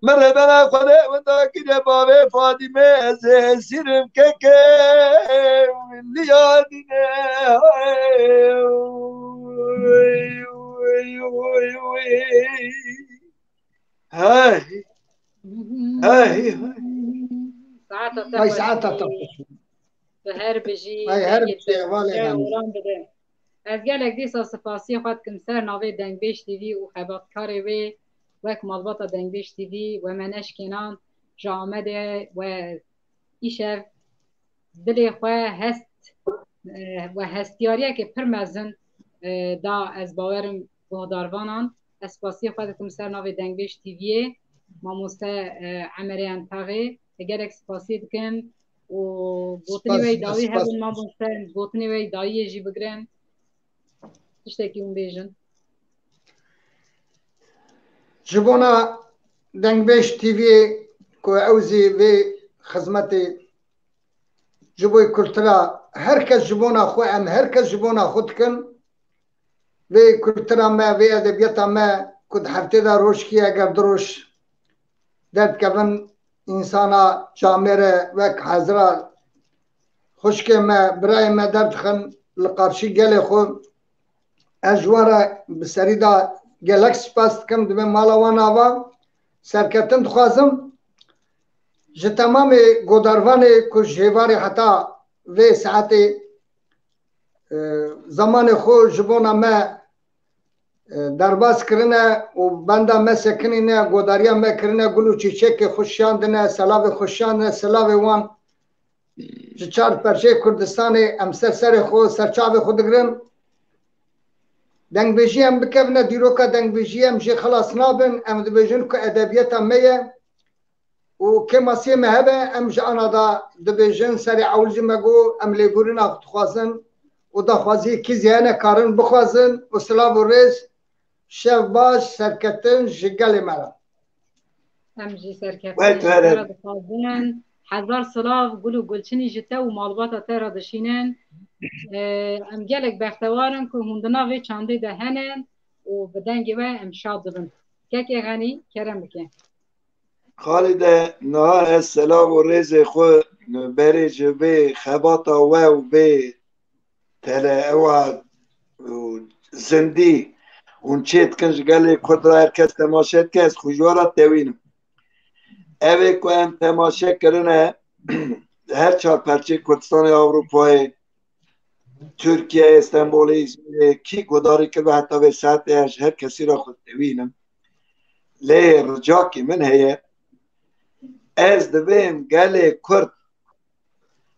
مرة بلا خده ونداكن يا بابي فاطمة سيرم كيكي ليادنا هاي هاي ساعتها هاي ساعتها تقول بهر بجي هاي هرب والي ولان بده از گلک دیسا سپاسی خواهد کمسر ناوی دنگبیش تیوی و خباتکاری وی وک مالباتا دنگبیش تیوی و منش کنان جامده و ایشف دلی خواه هست و هستیاریه که پرمزن دا از باورم بهداروانان اسپاسی خواهد کمسر ناوی دنگبیش تیویه ماموسته عمریان تاغی گلک سپاسی دکن و گوتنی وی داوی هبون ماموسته گوتنی وی دایی جی بگرن تشتكي من بيجن جبونا دنگبیش تیوی که اوزی وی خدمتی جبوی کلترا هر کس جبونا خو ام هر کس جبونا خود کن وی کلترا ما وی ادبیاتا ما کد هفته دا روش کی اگر دروش درد کبن انسانا جامره وک حضرا خوشکه ما برای ما درد خن لقارشی گل خو اجوارا بسری دا گلکس پاست کم دم مالا وانا و سرکتن دخوازم جه تمام گوداروان که جهواری حتی وی ساعت زمان خو جبونا ما درباز کرنه و بنده ما سکنینه گوداریا ما کرنه گلو چیچک خوشیاندنه سلاو خوشیاندنه سلاو وان جه چار پرچه کردستان امسر سر خو سرچاو خود گرن دنگ بیجی هم بکبنه دیروکا دنگ بیجی هم جه خلاص نابن ام دبیجن که ادبیت هم میه و كما سيما هذا ام جانا دا دبيجن سري عولج مگو ام ليبورنا خوازن و دا خوازي كيزيانا كارن بخوازن و سلام و ريز شف باش سركتن جگل مرا ام جي سركتن بخوازن حزار سلاف قلو قلچني جتا و مالباتا تيرا دشينن ام جالك بختوارن که هندنا وي چانده ده هنن و بدنگي و ام شاد دبن كاكي غني كرم بكين خالد نهار السلام و رز خو بری جبه خباتا و به تله او زندی اون چیت کنج گلی کدرا هرکس تماشید که از خوشوارا توینم اوه که هم تماشید کرنه هر چهار پرچه کردستان اروپای ترکیه استانبول ازمیر کی گداری که به حتی به ساعت هر کسی را خود توینم لی رجا که من هیه از دویم گله کرد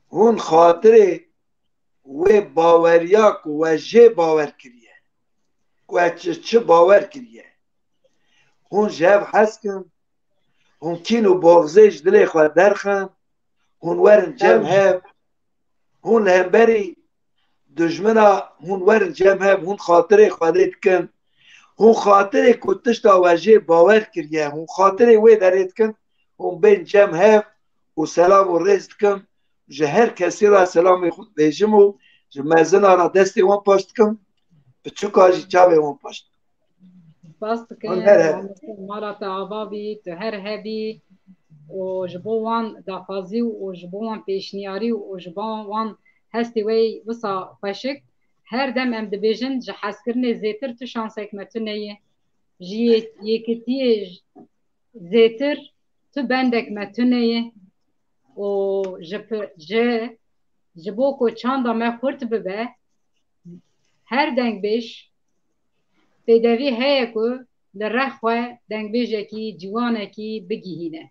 اون خاطره و باوریاک و جه باور کریه و چه باور کریه اون جب حس کن اون کینو بغزش دلی خواه درخم اون ورن جمع هب اون هم بری دجمنا اون ورن جمع هب اون خاطره خودت کن اون خاطره کتش تا و جه باور کریه اون خاطره و درید کن اون بین جمع هف و سلام و رزد کم جه هر کسی را سلام خود بیجم و جه مزن را دستی وان پاشت کم به چو کاجی چاوه وان پاشت پاشت کم مارا تعبا بی تو هر هبی و جبو وان دافازی و جبو وان پیشنیاری و جبو وان هستی وی وصا پاشک هر دم ام دبیجن جه حس کرنه زیتر تو شانسک متنه جه یکتیه زیتر تو بندک متونه و جبو کو چاندا ما خورت ببه هر دنگ بیش پیدوی هیا کو لرخوه دنگ بیشه کی جوانه کی بگیهینه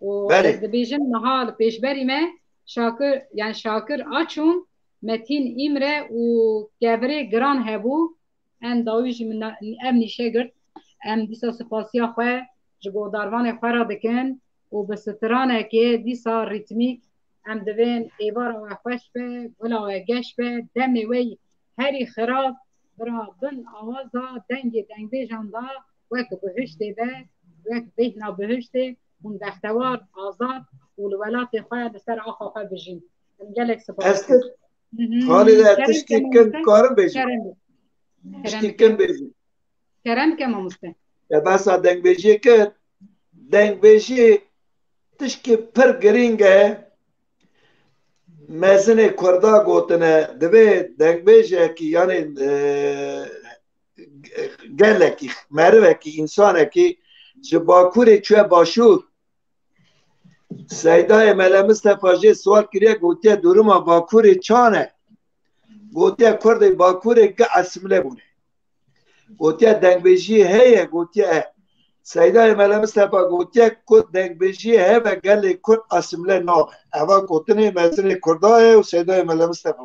و از دبیجن نهال پیش بری ما شاکر یعنی شاکر آچون متین ایمره و گبره گران هبو ام داویش من ام نیشه ام دیسا سپاسیا خواه جبو داروان خورا دکن و بسترانه که دیسا ریتمیک ام دوین ایوار و خوش به ولا و گش به دمی وی هری خراب برا بن آوازا دنگ بیجان دا وک بهشته به وک بهنا بهشته اون دختوار آزاد و الولات خواه بسر آخا خواه بجین جلک سپاس خالد تشکی کن کارم بجین تشکی کن بجین کرم که مامسته بس دنگ بیجی کن دنگ بیجی تشکی پر گرینگه مزن کردا گوتنه دوی دنگ بیجی که یعنی گله کی مروه کی انسانه کی چه باکوری چه باشور سیدای ملم مصطفی سوال کریه گوتیه دورما باکوری چانه گوتیه کرده باکوری که اسمله بونه گوتیه دنگ بیجی هیه گوتیه سیدای ملم مصطفی گوتیه کد دنگ بیجی هیه و گله کد اسمله نامه اول گوتنه مزن کرداه و سیدای ملم مصطفی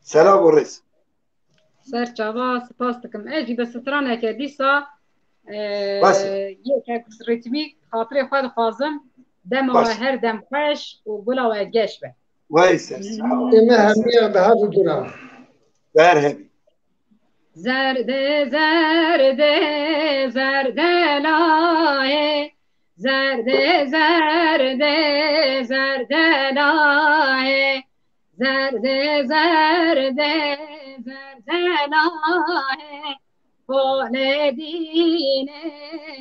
سلام و رئیس سر چاوا سپاس دکم اجی به سترانه که دیسا یک ریتمیک خاطر خود خوازم دم و هر دم خوش و گلا و گش به وایس ایمه همیه به هر دورم در همی زرده زرده زرده لایه زرده زرده زرده لایه زرده زرده زرده لایه قول دین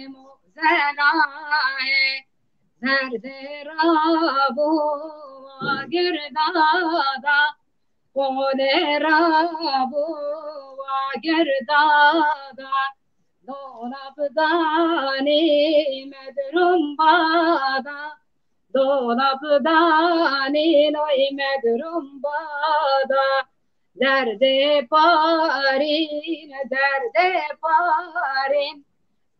موزلایه زرده رابو گردادا قول رابو گردادا دولاب دانی مدرم بادا دولاب دانی نوی مدرم بادا درد پارین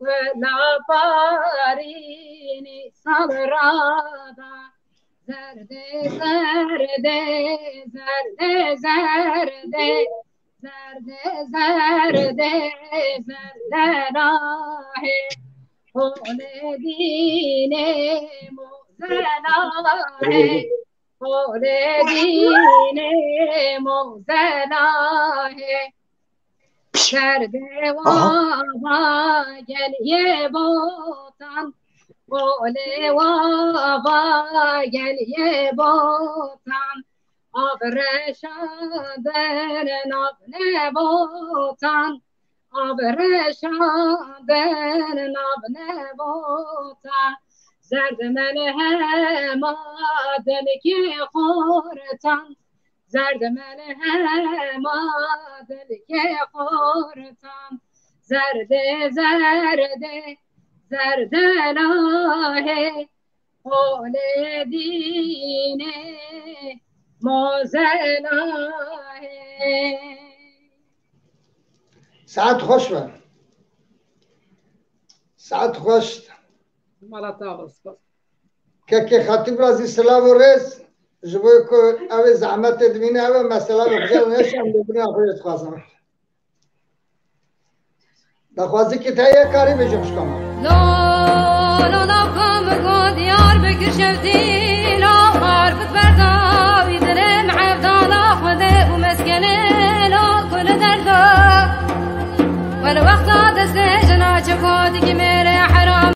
ولا پارین صبرادا زرده زرده زرده زرده زرده زرده زرده راه خون دین موزلاه خون دین موزلاه زرده وابا گلیه بوتن قوله وابا گلیه بوتن آبرشاندن نابنه بوتن آبرشاندن نابنه بوتن زرد ملهم آدن که خورتن زرد ملهم آدن که خورتن زرده زرده زرده لاه قول دینه موزلاه ساعت خوش بر ساعت خوش که خطیب رازی سلام و رز جبوی که اوی زحمت دمینه اوی مسئله بخیل نشم ببینی آخویت خوازم دخوازی که تایه کاری بجوش کنم لا کام گو دیار بکر شفتی لا غربت برداوی دلم عبدالا خوده و مسکنه لا کل دردا ولو وقتا دست جنا چکو دیگه میره